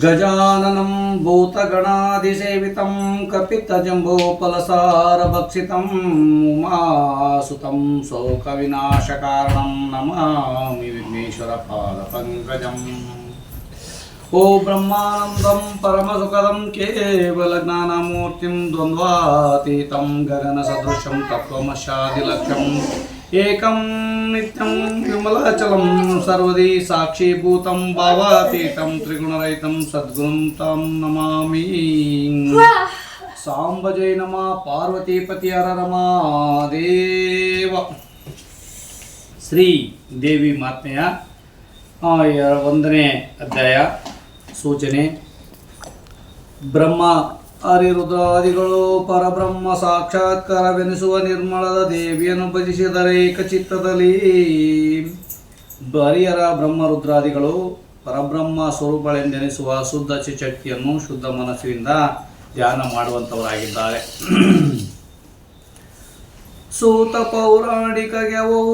ಗಜಾನನಂ ಭೂತಗಣಾಧಿಸೇವಿತಂ ಕಪಿತಜಂಬೋಪಲಸಾರಭಕ್ಷಿತಂ ಉಮಾಸುತಂ ಶೋಕವಿನಾಶಕಾರಣಂ ನಮಾಮಿ ವಿಘ್ನೇಶ್ವರ ಪಾದಪಂಕಜಂ. ಓ ಬ್ರಹ್ಮಾನಂದಂ ಪರಮಸುಖದಂ ಕೇವಲಜ್ಞಾನಮೂರ್ತಿಂ ದ್ವಂದ್ವಾತೀತಂ ಗಗನಸದೃಶಂ ತತ್ವಮಸ್ಯಾದಿಲಕ್ಷ್ಯಂ ಏಕಂ ನಿತ್ಯಂ ವಿಮಲಾಚಲಂ ಸರ್ವದಿ ಸಾಕ್ಷೀಭೂತಂ ಭಾವಾತೀತಂ ತ್ರಿಗುಣರಹಿತಂ ಸದ್ಗುರುಂ तं ನಮಾಮಿ. ಸಾಂಬ ಜೈ ನಮಃ. ಪಾರ್ವತೀಪತಿ ಹರ ರಮಾದೇವ. ಶ್ರೀ ದೇವಿ ಮಾತ್ಮೆಯ 1ನೇ ಅಧ್ಯಾಯ. ಸೂಚನೆ. ಬ್ರಹ್ಮ ಹರಿರುದ್ರಾದಿಗಳು ಪರಬ್ರಹ್ಮ ಸಾಕ್ಷಾತ್ಕಾರವೆನಿಸುವ ನಿರ್ಮಲದ ದೇವಿಯನ್ನು ಭಜಿಸಿದರೆ ಏಕಚಿತ್ತದಲ್ಲಿ ಹರಿಹರ ಬ್ರಹ್ಮರುದ್ರಾದಿಗಳು ಪರಬ್ರಹ್ಮ ಸ್ವರೂಪಗಳೆಂದೆನಿಸುವ ಶುದ್ಧ ಚಿಶಕ್ತಿಯನ್ನು ಶುದ್ಧ ಮನಸ್ಸಿನಿಂದ ಧ್ಯಾನ ಮಾಡುವಂಥವರಾಗಿದ್ದಾರೆ. ಸೂತ ಪೌರಾಣಿಕ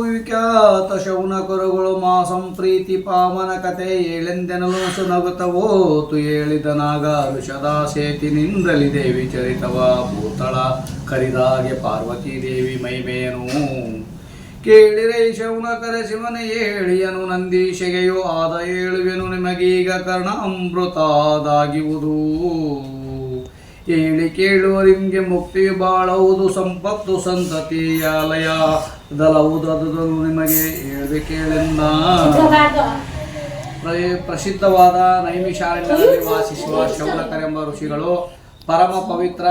ವಿಖ್ಯಾತ ಶೌನಕರುಗಳು ಮಾಸಂಪ್ರೀತಿ ಪಾವನ ಕತೆ ಏಳೆಂದೆನಲು ಸುನಗುತ್ತವೋತು ಹೇಳಿದನಾಗ ಋಷದ ಸೇತಿನಿಂದಲಿ ದೇವಿ ಚರಿತವ ಭೂತಳ ಕರಿದಾಗೆ ಪಾರ್ವತೀ ದೇವಿ ಮೈಮೇನು ಕೇಳಿರೆ ಶೌನಕರ ಶಿವನ ಹೇಳಿಯನು ನಂದೀಶೆಗೆಯೋ ಆದ ಹೇಳುವೆನು ನಿಮಗೀಗ ಕರ್ಣ ಅಮೃತಾದಾಗಿವುದು. ಹೇಳಿ ಕೇಳುವರಿಂಗೆ ಮುಕ್ತಿಯು ಬಾಳವುದು ಸಂಪತ್ತು ಸಂತತಿಯಾಲಯ ದಲವುದು ಅದು ನಿಮಗೆ ಹೇಳಿ ಕೇಳೆಂದ. ಪ್ರಸಿದ್ಧವಾದ ನೈಮಿಷಾರಣ್ಯದಲ್ಲಿ ವಾಸಿಸುವ ಶೌನಕರೆಂಬ ಋಷಿಗಳು ಪರಮ ಪವಿತ್ರ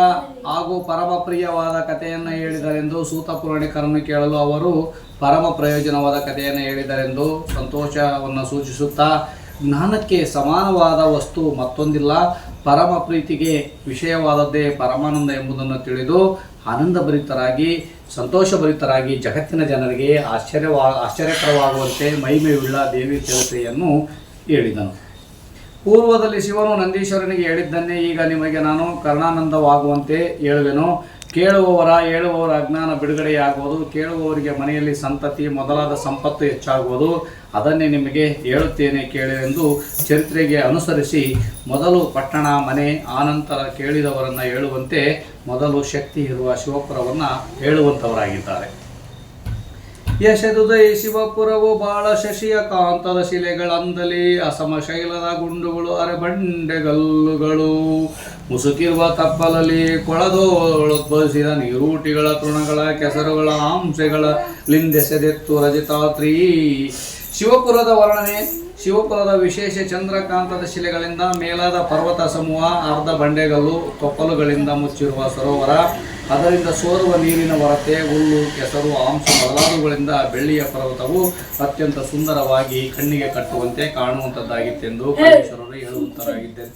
ಹಾಗೂ ಪರಮ ಪ್ರಿಯವಾದ ಕಥೆಯನ್ನು ಹೇಳಿದರೆಂದು ಸೂತ ಪುರಾಣಿಕರನ್ನು ಕೇಳಲು ಅವರು ಪರಮ ಪ್ರಯೋಜನವಾದ ಕಥೆಯನ್ನು ಹೇಳಿದರೆಂದು ಸಂತೋಷವನ್ನು ಸೂಚಿಸುತ್ತಾ ಜ್ಞಾನಕ್ಕೆ ಸಮಾನವಾದ ವಸ್ತು ಮತ್ತೊಂದಿಲ್ಲ, ಪರಮ ಪ್ರೀತಿಗೆ ವಿಷಯವಾದದ್ದೇ ಪರಮಾನಂದ ಎಂಬುದನ್ನು ತಿಳಿದು ಆನಂದಭರಿತರಾಗಿ ಸಂತೋಷಭರಿತರಾಗಿ ಜಗತ್ತಿನ ಜನರಿಗೆ ಆಶ್ಚರ್ಯಕರವಾಗುವಂತೆ ಮಹಿಮೆಯುಳ್ಳ ದೇವಿ ಚರಿತ್ರೆಯನ್ನು ಹೇಳಿದನು. ಪೂರ್ವದಲ್ಲಿ ಶಿವನು ನಂದೀಶ್ವರನಿಗೆ ಹೇಳಿದ್ದನ್ನೇ ಈಗ ನಿಮಗೆ ನಾನು ಕರ್ಣಾನಂದವಾಗುವಂತೆ ಹೇಳುವೆನು. ಕೇಳುವವರ ಅಜ್ಞಾನ ಬಿಡುಗಡೆಯಾಗುವುದು, ಕೇಳುವವರಿಗೆ ಮನೆಯಲ್ಲಿ ಸಂತತಿ ಮೊದಲಾದ ಸಂಪತ್ತು ಹೆಚ್ಚಾಗುವುದು. ಅದನ್ನೇ ನಿಮಗೆ ಹೇಳುತ್ತೇನೆ ಕೇಳಿರೆಂದು ಚರಿತ್ರೆಗೆ ಅನುಸರಿಸಿ ಮೊದಲು ಪಟ್ಟಣ ಮನೆ, ಆನಂತರ ಕೇಳಿದವರನ್ನು ಹೇಳುವಂತೆ ಮೊದಲು ಶಕ್ತಿ ಇರುವ ಶಿವಪುರವನ್ನು ಹೇಳುವಂಥವರಾಗಿದ್ದಾರೆ. ಯಶದುದೈ ಶಿವಪುರವು ಬಾಳ ಶಶಿಯ ಕಾಂತದ ಶಿಲೆಗಳಂದಲಿ ಅಸಮ ಶೈಲದ ಗುಂಡುಗಳು ಅರೆಬಂಡೆಗಲ್ಲುಗಳು ಮುಸುಕಿರುವ ತಪ್ಪಲಲ್ಲಿ ಕೊಳದೋಳುದ್ಭವಿಸಿದ ನೀರೂಟಿಗಳ ತೃಣಗಳ ಕೆಸರುಗಳ ಆಂಶಗಳ ಲಿಂದೆಸೆದೆತ್ತು ರಜತಾತ್ರಿ. ಶಿವಪುರದ ವರ್ಣನೆ. ಶಿವಪುರದ ವಿಶೇಷ ಚಂದ್ರಕಾಂತದ ಶಿಲೆಗಳಿಂದ ಮೇಲಾದ ಪರ್ವತ ಸಮೂಹ, ಅರ್ಧ ಬಂಡೆಗಲ್ಲು, ತೊಪ್ಪಲುಗಳಿಂದ ಮುಚ್ಚಿರುವ ಸರೋವರ, ಅದರಿಂದ ಸೋರುವ ನೀರಿನ ಹೊರತೆ, ಹುಲ್ಲು, ಕೆಸರು, ಆಂಶ ಮೊದಲಾದವುಗಳಿಂದ ಬೆಳ್ಳಿಯ ಪರ್ವತವು ಅತ್ಯಂತ ಸುಂದರವಾಗಿ ಕಣ್ಣಿಗೆ ಕಟ್ಟುವಂತೆ ಕಾಣುವಂಥದ್ದಾಗಿತ್ತೆಂದು ಪರಮೇಶ್ವರರು ಹೇಳುವಂತರಾಗಿದ್ದೇನೆ.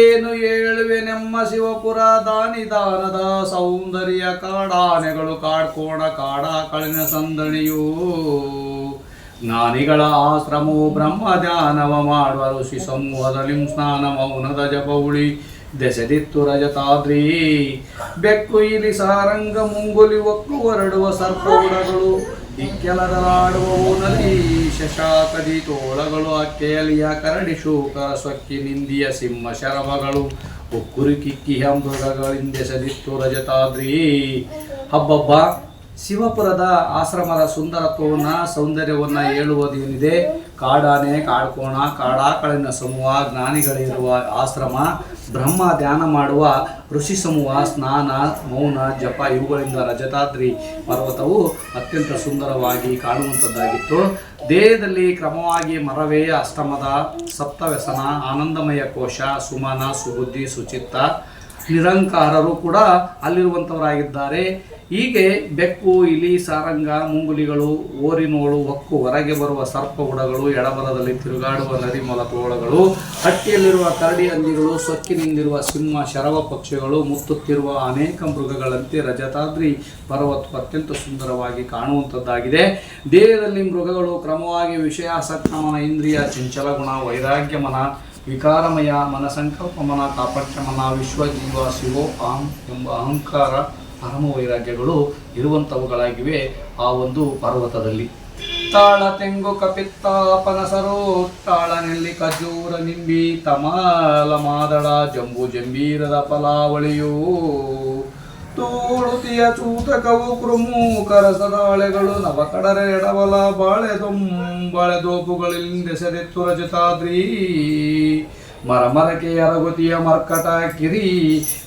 ಏನು ಹೇಳುವೆನೆಮ್ಮ ಶಿವಪುರ ದಾನಿದಾನದ ಸೌಂದರ್ಯ, ಕಾಡಾನೆಗಳು ಕಾಡ್ಕೋಣ ಕಾಡಾಕಳಿನ ಸಂದಣಿಯೂ, ಜ್ಞಾನಿಗಳ ಆಶ್ರಮವು ಬ್ರಹ್ಮ ಧ್ಯಾನವ ಮಾಡುವ ಋಷಿ ಸಮೂಹದಲ್ಲಿ ಸ್ನಾನ ಮೌನದ ಜಪವುಳಿ ದೆಸೆದಿತ್ತು ರಜತಾದ್ರಿ. ಬೆಕ್ಕು ಇಲಿ ಸಾರಂಗ ಮುಂಗುಲಿ ಒಕ್ಕು ಹೊರಡುವ ಸರ್ಪಗುಡಗಳು ಇಕ್ಕೆಲದಲಾಡುವವು ನಲಿ ಶಶಾಕದಿ ತೋಳಗಳು ಅಕ್ಕೆಯಲಿಯ ಕರಡಿ ಶೂಕರ ಸೊಕ್ಕಿ ನಿಂದಿಯ ಸಿಂಹ ಶರಭಗಳು ಉಕ್ಕುರಿ ಕಿಕ್ಕಿಯ ಮೃಗಗಳಿಂದೆಸೆದಿತ್ತು ರಜತಾದ್ರಿ. ಹಬ್ಬಬ್ಬ ಶಿವಪುರದ ಆಶ್ರಮದ ಸುಂದರತ್ವವನ್ನು ಸೌಂದರ್ಯವನ್ನು ಹೇಳುವುದೇನಿದೆ. ಕಾಡಾನೆ, ಕಾಡ್ಕೋಣ, ಕಾಡಾಕಳಿನ ಸಮೂಹ, ಜ್ಞಾನಿಗಳಿರುವ ಆಶ್ರಮ, ಬ್ರಹ್ಮ ಧ್ಯಾನ ಮಾಡುವ ಋಷಿ ಸಮೂಹ, ಸ್ನಾನ ಮೌನ ಜಪ ಇವುಗಳಿಂದ ರಜತಾದ್ರಿ ಪರ್ವತವು ಅತ್ಯಂತ ಸುಂದರವಾಗಿ ಕಾಣುವಂಥದ್ದಾಗಿತ್ತು. ದೇಹದಲ್ಲಿ ಕ್ರಮವಾಗಿ ಮರವೇ, ಅಷ್ಟಮದ, ಸಪ್ತವ್ಯಸನ, ಆನಂದಮಯ ಕೋಶ, ಸುಮನ, ಸುಬುದ್ಧಿ, ಸುಚಿತ್ತ, ನಿರಂಕಾರರು ಕೂಡ ಅಲ್ಲಿರುವಂಥವರಾಗಿದ್ದಾರೆ. ಹೀಗೆ ಬೆಕ್ಕು, ಇಲಿ, ಸಾರಂಗ, ಮುಂಗುಲಿಗಳು, ಓರಿನೋಳು, ಹೊಕ್ಕು ಹೊರಗೆ ಬರುವ ಸರ್ಪಗುಡಗಳು, ಎಡಬರದಲ್ಲಿ ತಿರುಗಾಡುವ ನರಿಮೊಲ ತೋಳಗಳು, ಹಟ್ಟಿಯಲ್ಲಿರುವ ಕರಡಿ ಹಂದಿಗಳು, ಸೊಕ್ಕಿನಿಂದಿರುವ ಸಿಂಹ ಶರವ ಪಕ್ಷಿಗಳು, ಮುತ್ತುತ್ತಿರುವ ಅನೇಕ ಮೃಗಗಳಂತೆ ರಜತಾದ್ರಿ ಪರ್ವತ ಅತ್ಯಂತ ಸುಂದರವಾಗಿ ಕಾಣುವಂಥದ್ದಾಗಿದೆ. ದೇಹದಲ್ಲಿ ಮೃಗಗಳು ಕ್ರಮವಾಗಿ ವಿಷಯಾಸಕ್ತಮನ, ಇಂದ್ರಿಯ ಚಂಚಲಗುಣ, ವೈರಾಗ್ಯಮನ, ವಿಕಾರಮಯ ಮನ, ಸಂಕಲ್ಪಮನ, ಕಾಪಟ್ಯಮನ, ವಿಶ್ವಜೀವ, ಶಿವೋ ಅಹಂ ಎಂಬ ಅಹಂಕಾರ, ಪರಮ ವೈರಾಗ್ಯಗಳು ಇರುವಂಥವುಗಳಾಗಿವೆ ಆ ಒಂದು ಪರ್ವತದಲ್ಲಿ. ತಾಳ ತೆಂಗು ಕಪಿತ್ತ ಪನಸರು ತಾಳ ನೆಲ್ಲಿ ಖಜೂರ ನಿಂಬಿ ತಮಾಲ ಮಾದಳ ಜಂಬು ಜಂಬೀರದ ಫಲಾವಳಿಯು ತೂಳುತಿಯ ಚೂತಕವು ಕೃಮು ಕರಸದಾಳೆಗಳು ನವಕಡರೆ ಎಡವಲ ಬಾಳೆದೋಪುಗಳಿಂದೆಸೆದೆತ್ತು ರಜತಾದ್ರಿ ಮರಮರಕೆ ಅರಗುತಿಯ ಮರ್ಕಟ ಕಿರಿ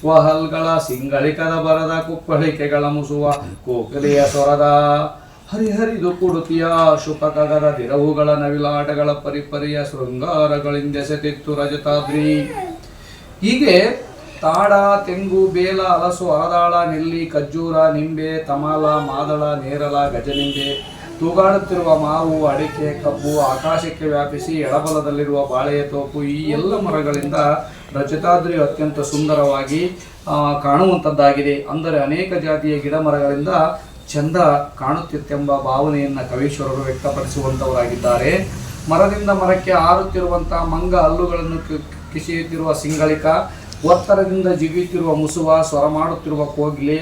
ವಹಲ್ಗಳ ಸಿಂಗಳಿಕದ ಬರದ ಕುಪ್ಪಳಿಕೆಗಳ ಮುಸುವ ಕೋಕಲೆಯ ಸ್ವರದ ಹರಿಹರಿದು ಕುಡುತಿಯ ಶುಪಕಗದ ದಿರವುಗಳ ನವಿಲಾಟಗಳ ಪರಿಪರಿಯ ಶೃಂಗಾರಗಳಿಂದೆಸೆದಿತ್ತು ರಜತಾದ್ರಿ. ಹೀಗೆ ತಾಡ ತೆಂಗು ಬೇಲ ಹಲಸು ಅರದಾಳ ನೆಲ್ಲಿ ಖಜ್ಜೂರ ನಿಂಬೆ ತಮಾಲ ಮಾದಳ ನೇರಲ ಗಜನಿಂಬೆ ತೂಗಾಡುತ್ತಿರುವ ಮಾವು ಅಡಿಕೆ ಕಬ್ಬು ಆಕಾಶಕ್ಕೆ ವ್ಯಾಪಿಸಿ ಎಡಬಲದಲ್ಲಿರುವ ಬಾಳೆಯ ತೋಪು ಈ ಎಲ್ಲ ಮರಗಳಿಂದ ರಜತಾದ್ರಿ ಅತ್ಯಂತ ಸುಂದರವಾಗಿ ಕಾಣುವಂಥದ್ದಾಗಿದೆ. ಅಂದರೆ ಅನೇಕ ಜಾತಿಯ ಗಿಡ ಮರಗಳಿಂದ ಚಂದ ಕಾಣುತ್ತಿತ್ತೆಂಬ ಭಾವನೆಯನ್ನು ಕವೀಶ್ವರರು ವ್ಯಕ್ತಪಡಿಸುವಂಥವರಾಗಿದ್ದಾರೆ. ಮರದಿಂದ ಮರಕ್ಕೆ ಹಾರುತ್ತಿರುವಂತಹ ಮಂಗ ಹಲ್ಲುಗಳನ್ನು ಕಿಸಿಯುತ್ತಿರುವ ಸಿಂಗಳಿಕ, ಒತ್ತರದಿಂದ ಜಿಗಿಯುತ್ತಿರುವ ಮುಸುವ, ಸ್ವರ ಮಾಡುತ್ತಿರುವ ಕೋಗಿಲೆ,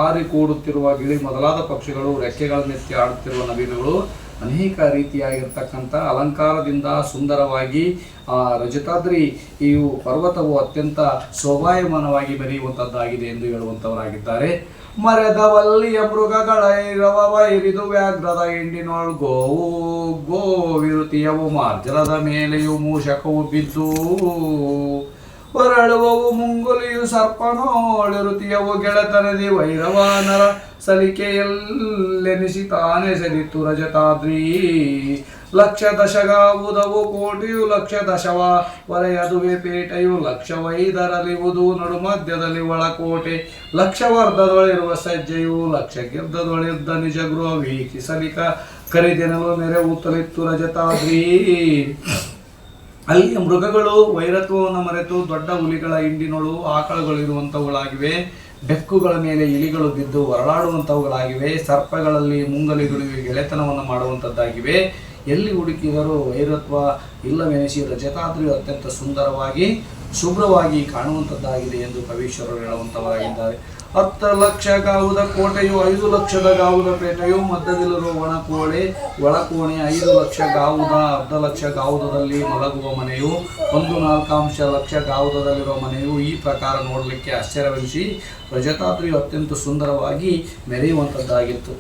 ಆರಿ ಕೂಡುತ್ತಿರುವ ಗಿಳಿ ಮೊದಲಾದ ಪಕ್ಷಿಗಳು, ರೆಕ್ಕೆಗಳನ್ನೆತ್ತಿ ಆಡುತ್ತಿರುವ ನವಿಲುಗಳು, ಅನೇಕ ರೀತಿಯಾಗಿರ್ತಕ್ಕಂಥ ಅಲಂಕಾರದಿಂದ ಸುಂದರವಾಗಿ ರಜತಾದ್ರಿ ಈ ಪರ್ವತವು ಅತ್ಯಂತ ಶೋಭಾಯಮಾನವಾಗಿ ಮೆರೆಯುವಂಥದ್ದಾಗಿದೆ ಎಂದು ಹೇಳುವಂಥವರಾಗಿದ್ದಾರೆ. ಮರೆದವಲ್ಲಿಯ ಮೃಗಗಳ ಇರಿದು ವ್ಯಾಘ್ರದ ಹಿಂಡಿನೊಳ್ ಗೋವಿರುತಿಯವು ಮಾರ್ಜಲದ ಮೇಲೆಯೂ ಮೂಷಕವು ಬಿದ್ದು ಹೊರಳುವವು ಮುಂಗುಲಿಯು ಸರ್ಪನೋಳಿರುತಿಯವು ಗೆಳತನದಿ ವೈರವಾನರ ಸಲಿಕೆಯಲ್ಲೆನಿಸಿ ತಾನೆಸೆದಿತ್ತು ರಜತಾದ್ರಿ. ಲಕ್ಷ ದಶಗಾವುದವು ಕೋಟಿಯು ಲಕ್ಷ ದಶವ ವರೆಯದುವೆ ಪೇಟೆಯು ಲಕ್ಷವೈದರಲಿವುದು ನಡು ಮಧ್ಯದಲ್ಲಿ ಒಳಕೋಟೆ ಲಕ್ಷವರ್ಧದೊಳಿರುವ ಸಜ್ಜೆಯು ಲಕ್ಷ ಗಿರ್ಧದೊಳಿದ್ದ ನಿಜ ಗೃಹ ವೀಕ್ಷಿಸಲಿಕ ಕರಿದೆನಲು ನೆರೆವುತ್ತಲಿತ್ತು ರಜತಾದ್ರಿ. ಅಲ್ಲಿಯ ಮೃಗಗಳು ವೈರತ್ವವನ್ನು ಮರೆತು ದೊಡ್ಡ ಹುಲಿಗಳ ಹಿಂಡಿನೊಳು ಆಕಳುಗಳಿರುವಂಥವುಗಳಾಗಿವೆ. ಬೆಕ್ಕುಗಳ ಮೇಲೆ ಇಲಿಗಳು ಬಿದ್ದು ಹೊರಳಾಡುವಂಥವುಗಳಾಗಿವೆ. ಸರ್ಪಗಳಲ್ಲಿ ಮುಂಗಲಿಗಳು ಗೆಳೆತನವನ್ನು ಮಾಡುವಂಥದ್ದಾಗಿವೆ. ಎಲ್ಲಿ ಹುಡುಕಿದರೂ ವೈರತ್ವ ಇಲ್ಲವೆನಿಸಿ ರಜತಾದ್ರಿ ಅತ್ಯಂತ ಸುಂದರವಾಗಿ ಶುಭ್ರವಾಗಿ ಕಾಣುವಂಥದ್ದಾಗಿದೆ ಎಂದು ಕವೀಶ್ವರರು ಹೇಳುವಂಥವರಾಗಿದ್ದಾರೆ. 10 ಲಕ್ಷ ಗಾವುದ ಕೋಟೆಯು 5 ಲಕ್ಷದ ಗಾವುದ ಪೇಟೆಯು ಮಧ್ಯದಲ್ಲಿರುವ ಒಳಕೋಣೆ 5 ಲಕ್ಷ ಗಾವುದ ಅರ್ಧ ಲಕ್ಷ ಗಾವುದದಲ್ಲಿ ಮಲಗುವ ಮನೆಯು 1/4 ಲಕ್ಷ ಗಾವುದಲ್ಲಿರುವ ಮನೆಯು ಈ ಪ್ರಕಾರ ನೋಡಲಿಕ್ಕೆ ಆಶ್ಚರ್ಯವೆನಿಸಿ ರಜತಾದ್ರಿ ಅತ್ಯಂತ ಸುಂದರವಾಗಿ ಮೆರೆಯುವಂಥದ್ದಾಗಿತ್ತು.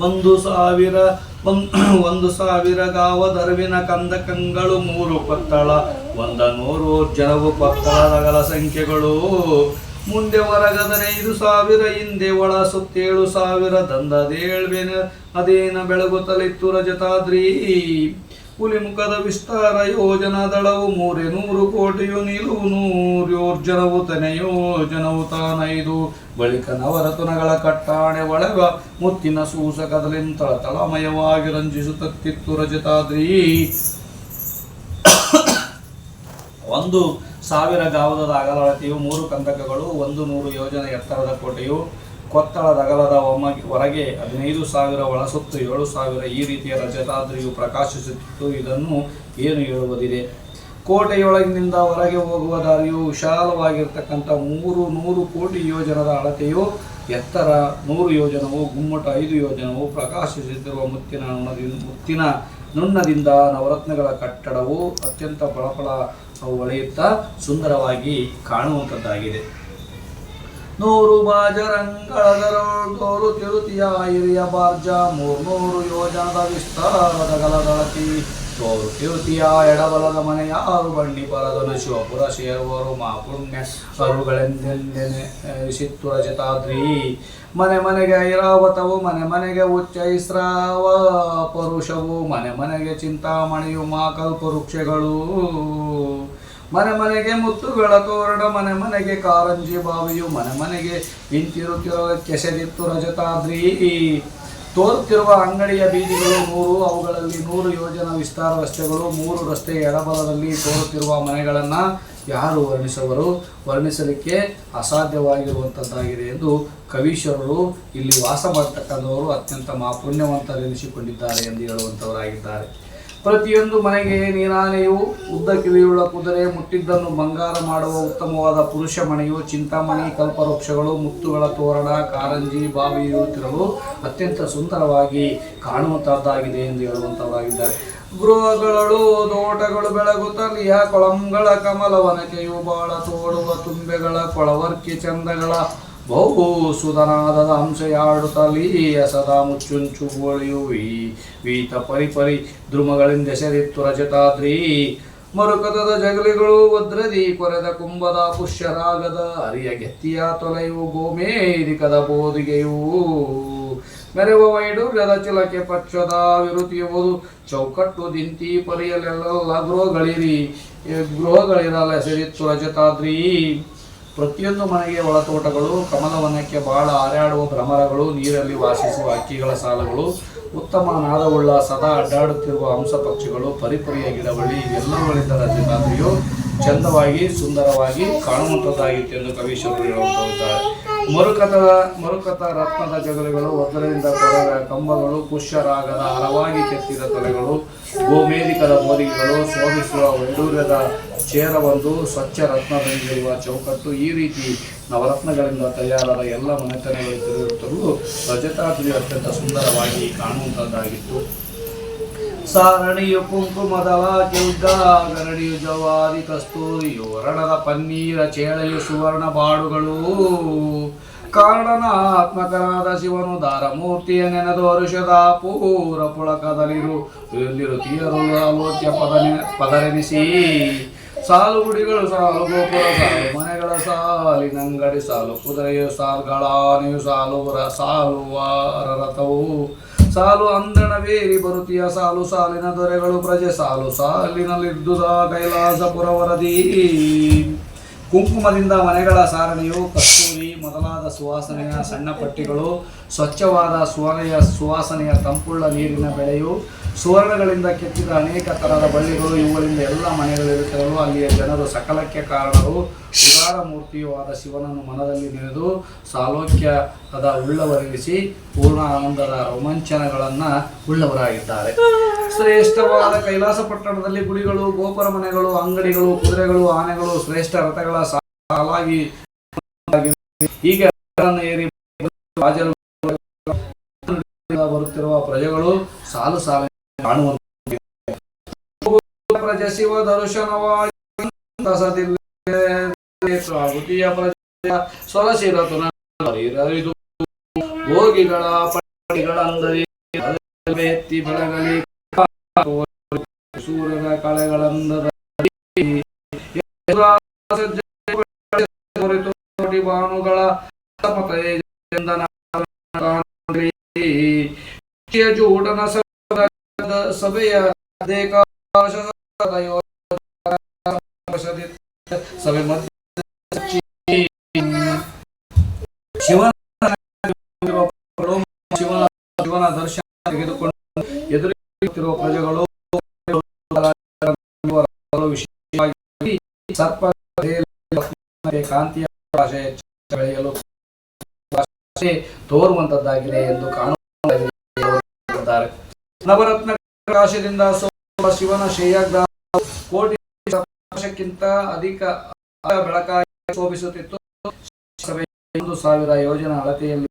1,000 ಗಾವದರ್ವಿನ ಕಂದಕಂಗಳು 3 ಕೊತ್ತಳ 100 ಜನವು ಕೊತ್ತಳದಗಲ ಸಂಖ್ಯೆಗಳು ಮುಂದೆ ಹೊರಗದರೆ 5,000 ಹಿಂದೆ ಒಳ ಸುತ್ತ 7,000 ದಂದದೇಳ್ಬೇನ ಅದೇನ ಬೆಳಗುತ್ತಲಿತ್ತು ರಜತಾದ್ರಿ. ಹುಲಿಮುಖದ ವಿಸ್ತಾರ ಯೋಜನ ದಳವು 300 ಕೋಟಿಯು ನಿಲುವು 100 ಯೋರ್ಜನವು ತನೆಯೋಜನವು ತಾನೈದು ಬಳಿಕ ನವರತ್ನಗಳ ಕಟ್ಟಾಣೆ ಒಳಗ ಮುತ್ತಿನ ಸೂಸಕದಲ್ಲಿಂದ ತಳಮಯವಾಗಿ ರಂಜಿಸುತ್ತಿತ್ತು ರಜತಾದ್ರಿ. 1,000 ಗಾವದ ಅಗಲತೆಯು 3 ಕಂದಕಗಳು 100 ಯೋಜನ ಎತ್ತರದ ಕೋಟೆಯು ಕೊತ್ತಳದ ಅಗಲದ ಹೊರಗೆ 15,000 ಒಳಸುತ್ತು 7,000 ಈ ರೀತಿಯ ರಜತಾದ್ರಿಯು ಪ್ರಕಾಶಿಸುತ್ತಿತ್ತು. ಇದನ್ನು ಏನು ಹೇಳುವುದಿದೆ? ಕೋಟೆಯೊಳಗಿನಿಂದ ಹೊರಗೆ ಹೋಗುವ ದಾರಿಯು ವಿಶಾಲವಾಗಿರ್ತಕ್ಕಂಥ 300 ಕೋಟಿ ಯೋಜನದ ಅಳತೆಯು ಎತ್ತರ 100 ಯೋಜನವು ಗುಮ್ಮಟ 5 ಯೋಜನವು ಪ್ರಕಾಶಿಸುತ್ತಿರುವ ಮುತ್ತಿನ ನುಣ್ಣದಿಂದ ನವರತ್ನಗಳ ಕಟ್ಟಡವು ಅತ್ಯಂತ ಫಳಫಳ ಹೊಳೆಯುತ್ತಾ ಸುಂದರವಾಗಿ ಕಾಣುವಂಥದ್ದಾಗಿದೆ. 100 ಬಾಜರಂಗಳದರೋಳು ತಿರುತಿಯ ಹಿರಿಯ ಬಾರ್ಜ 300 ಯೋಜನದ ವಿಸ್ತಾರದ ಗಲದಳತಿ ತೋರು ತಿರುತಿಯ ಎಡಬಲದ ಮನೆ 6 ಬಂಡಿ ಪರದನು ಶಿವಪುರ ಸೇರುವರು ಮಾಪುಣ್ಯ ಅರುಗಳೆಂದೆನ್ನೆಸಿತ್ತು ರಜತಾದ್ರಿ. ಮನೆ ಮನೆಗೆ ಐರಾವತವು ಮನೆ ಮನೆಗೆ ಉಚ್ಚೈಸ್ರಾವ ಪರುಷವು ಮನೆ ಮನೆಗೆ ಚಿಂತಾಮಣಿಯು ಮಾಕಲ್ಪವೃಕ್ಷಗಳು ಮನೆ ಮನೆಗೆ ಮುತ್ತುಗಳ ತೋರಣ ಮನೆ ಮನೆಗೆ ಕಾರಂಜಿ ಬಾವಿಯು ಮನೆ ಮನೆಗೆ ಇಂತಿರುತ್ತಿರುವ ಕೆಸೆದಿತ್ತು ರಜತಾದ್ರಿ. ತೋರುತ್ತಿರುವ ಅಂಗಡಿಯ ಬೀದಿಗಳು 100 ಅವುಗಳಲ್ಲಿ 100 ಯೋಜನ ವಿಸ್ತಾರ ರಸ್ತೆಗಳು 3 ರಸ್ತೆಯ ಎಡಬಲದಲ್ಲಿ ತೋರುತ್ತಿರುವ ಮನೆಗಳನ್ನು ಯಾರು ವರ್ಣಿಸಲಿಕ್ಕೆ ಅಸಾಧ್ಯವಾಗಿರುವಂಥದ್ದಾಗಿದೆ ಎಂದು ಕವೀಶ್ವರರು ಇಲ್ಲಿ ವಾಸ ಮಾಡತಕ್ಕಂಥವರು ಅತ್ಯಂತ ಪುಣ್ಯವಂತರೆನಿಸಿಕೊಂಡಿದ್ದಾರೆ ಎಂದು ಹೇಳುವಂಥವರಾಗಿದ್ದಾರೆ. ಪ್ರತಿಯೊಂದು ಮನೆಗೆ ನೀರಾನೆಯು, ಉದ್ದ ಕಿವಿಯುಳ್ಳ ಕುದುರೆ, ಮುಟ್ಟಿದ್ದನ್ನು ಬಂಗಾರ ಮಾಡುವ ಉತ್ತಮವಾದ ಪುರುಷ ಮನೆಯು, ಚಿಂತಾಮಣಿ, ಕಲ್ಪವೃಕ್ಷಗಳು, ಮುತ್ತುಗಳ ತೋರಣ, ಕಾರಂಜಿ, ಬಾವಿಯು ತಿರಲು ಅತ್ಯಂತ ಸುಂದರವಾಗಿ ಕಾಣುವಂತಹದ್ದಾಗಿದೆ ಎಂದು ಹೇಳುವಂತಹದ್ದಾಗಿದ್ದಾರೆ. ಗೃಹಗಳು, ತೋಟಗಳು ಬೆಳಗುತ್ತಲಿಯ ಕೊಳಂಗಳ ಕಮಲವನಕೆಯು ಬಾಳ ತೋಡುವ ತುಂಬೆಗಳ ಕೊಳವರ್ಕಿ ಚಂದಗಳ ಬಹು ಸುಧನಾದದ ಅಂಶೆಯಾಡುತ್ತಲೀ ಸದಾ ಮುಚ್ಚುಂಚು ಗೋಳಿಯು ವೀತ ಪರಿಪರಿ ದ್ರುಮಗಳಿಂದೆಸೆದಿತ್ತು ರಜತಾದ್ರಿ. ಮರುಕದದ ಜಗಲಿಗಳು ವದ್ರದಿ ಕೊರೆದ ಕುಂಭದ ಪುಷ್ಯರಾಗದ ಅರಿಯ ಗೆತ್ತಿಯ ತೊಲೆಯು ಗೋಮೇರಿಕದ ಬೋದಿಗೆಯೂ ಮೆರೆವ ವೈಡೂರ್ಯದ ಚಿಲಕೆ ಪಕ್ಷದ ವಿರುತಿಯುವುದು ಚೌಕಟ್ಟು ದಿಂತಿ ಪರಿಯಲೆಲ್ಲ ಗೃಹಗಳಿರಲೆಸೆದಿತ್ತು ರಜತಾದ್ರಿ. ಪ್ರತಿಯೊಂದು ಮನೆಗೆ ಒಳತೋಟಗಳು, ಕಮಲವನಕ್ಕೆ ಬಾಳ ಹಾರಾಡುವ ಭ್ರಮರಗಳು, ನೀರಲ್ಲಿ ವಾಸಿಸುವ ಹಕ್ಕಿಗಳ ಸಾಲುಗಳು, ಉತ್ತಮ ನಾದವುಳ್ಳ ಸದಾ ಅಡ್ಡಾಡುತ್ತಿರುವ ಹಂಸ ಪಕ್ಷಿಗಳು, ಪರಿಪರಿಯ ಗಿಡಬಳ್ಳಿ ಇವೆಲ್ಲವುಗಳಿಂದ ರಜತಾದ್ರಿಯು ಚಂದವಾಗಿ ಸುಂದರವಾಗಿ ಕಾಣುವಂಥದ್ದಾಗಿತ್ತು ಎಂದು ಕವೀಶ್ವರರು ಹೇಳುತ್ತಾರೆ. ಮರುಕತ ರತ್ನದ ಜಗಲುಗಳು, ಒದ್ದರಿಂದ ಕೊರೆದ ಕಂಬಗಳು, ಪುಷ್ಯರಾಗದ ಹರವಾಗಿ ಕೆತ್ತಿದ ತೊಲೆಗಳು, ಗೋಮೇರಿಕದ ಬೋದಿಗೆಗಳು, ಶೋಭಿಸುವ ವೈಡೂರ್ಯದ ಚೇರವೊಂದು, ಸ್ವಚ್ಛ ರತ್ನದಂಗಿರುವ ಚೌಕಟ್ಟು, ಈ ರೀತಿ ನವರತ್ನಗಳಿಂದ ತಯಾರಾದ ಎಲ್ಲ ಮನೆತನಗಳು ತಿರುಗುತ್ತಲೂ ರಜತಾದ್ರಿ ಅತ್ಯಂತ ಸುಂದರವಾಗಿ ಕಾಣುವಂಥದ್ದಾಗಿತ್ತು. ಸಾರಣಿಯು ಕುಂಕುಮದವ ಕೆಲ್ಗ, ಗರಡಿಯು ಜವಾದಿ ಕಸ್ತೂರಿಯು, ವರ್ಣದ ಪನ್ನೀರ ಚೇಳೆಯು ಸುವರ್ಣ ಬಾಡುಗಳು, ಕಾರಣನ ಆತ್ಮಕನಾದ ಶಿವನು ದಾರಮೂರ್ತಿಯ ನೆನೆದು ಹರುಷದ ಪೂರ ಪುಳಕದಲ್ಲಿರು ತೀಯರು ಆಲೋಕ್ಯ ಪದರೆನಿಸಿ. ಸಾಲು ಗುಡಿಗಳು, ಸಾಲು ಗೋಪುರ, ಸಾಲು ಮನೆಗಳ ಸಾಲಿನಂಗಡಿ, ಸಾಲು ಕುದುರೆಯು, ಸಾಲುಗಳಾನೆಯು, ಸಾಲುವಾರ ರಥವು, ಸಾಲು ಅಂದಣವೇರಿ ಬರುತಿಯ ಸಾಲು ಸಾಲಿನ ದೊರೆಗಳು, ಪ್ರಜೆ ಸಾಲು ಸಾಲಿನಲ್ಲಿದ್ದುದ ಕೈಲಾಸಪುರ ವರದಿ. ಕುಂಕುಮದಿಂದ ಮನೆಗಳ ಸಾರಣಿಯು, ಕಸ್ತೂರಿ ಮೊದಲಾದ ಸುವಾಸನೆಯ ಸಣ್ಣ ಪಟ್ಟಿಗಳು, ಸ್ವಚ್ಛವಾದ ಸುವಾಸನೆಯ ತಂಪುಳ್ಳ ನೀರಿನ ಬೆಳೆಯು, ಸುವರ್ಣಗಳಿಂದ ಕೆತ್ತಿದ ಅನೇಕ ಥರದ ಬಳ್ಳಿಗಳು, ಇವುಗಳಿಂದ ಎಲ್ಲ ಮನೆಗಳಿರುತ್ತಲೂ ಅಲ್ಲಿಯ ಜನರು ಸಕಲಕ್ಕೆ ಕಾರಣರು, ಉದಾರ ಮೂರ್ತಿಯೂ ಆದ ಶಿವನನ್ನು ಮನದಲ್ಲಿ ನೆನೆದು ಸಾಲೋಕ್ಯದ ಉಳ್ಳವರೆನಿಸಿ ಪೂರ್ಣ ಆನಂದದ ರೋಮಾಂಚನಗಳನ್ನು ಉಳ್ಳವರಾಗಿದ್ದಾರೆ. ಶ್ರೇಷ್ಠವಾದ ಕೈಲಾಸ ಪಟ್ಟಣದಲ್ಲಿ ಗುಡಿಗಳು, ಗೋಪುರ ಮನೆಗಳು, ಅಂಗಡಿಗಳು, ಕುದುರೆಗಳು, ಆನೆಗಳು, ಶ್ರೇಷ್ಠ ರಥಗಳ ಸಾಲಾಗಿ ಹೀಗೆ ಏರಿ ಬರುತ್ತಿರುವ ಪ್ರಜೆಗಳು ಸಾಲು ಸಾಲ ಕಾಣುವಂತ ಪ್ರಜೆ ಶಿವ ದರ್ಶನವಾಗಿ ಭೋಗಿಗಳ ಪಟ್ಟಿಗಳಂದರಿ ಎತ್ತಿ ಬೆಳಗಲಿ ಸೂರ್ಯನ ಕಳೆಗಳಂದದ ಭಾನುಗಳ ಜೂಡನ ಸಭೆಯ ಸಭೆ ಮಧ್ಯ ಶಿವನ ದರ್ಶನ ತೆಗೆದುಕೊಂಡು ಎದುರಿಸುತ್ತಿರುವ ಪ್ರಜೆಗಳು ವಿಶೇಷವಾಗಿ ಸರ್ಪ ಕಾಂತಿಯ ಬೆಳೆಯಲು ತೋರುವಂತದ್ದಾಗಿದೆ ಎಂದು ಕಾಣುತ್ತಾರೆ. ನವರತ್ನ ಪ್ರಕಾಶದಿಂದ ಶಿವನ ಶ್ರೇಯಗ್ರಹ ಕೋಟಿ ಪ್ರಕಾಶಕ್ಕಿಂತ ಅಧಿಕ ಬೆಳಕಾಗಿ ಶೋಭಿಸುತ್ತಿತ್ತು. 1,000 ಯೋಜನ ಅಳತೆಯಲ್ಲಿ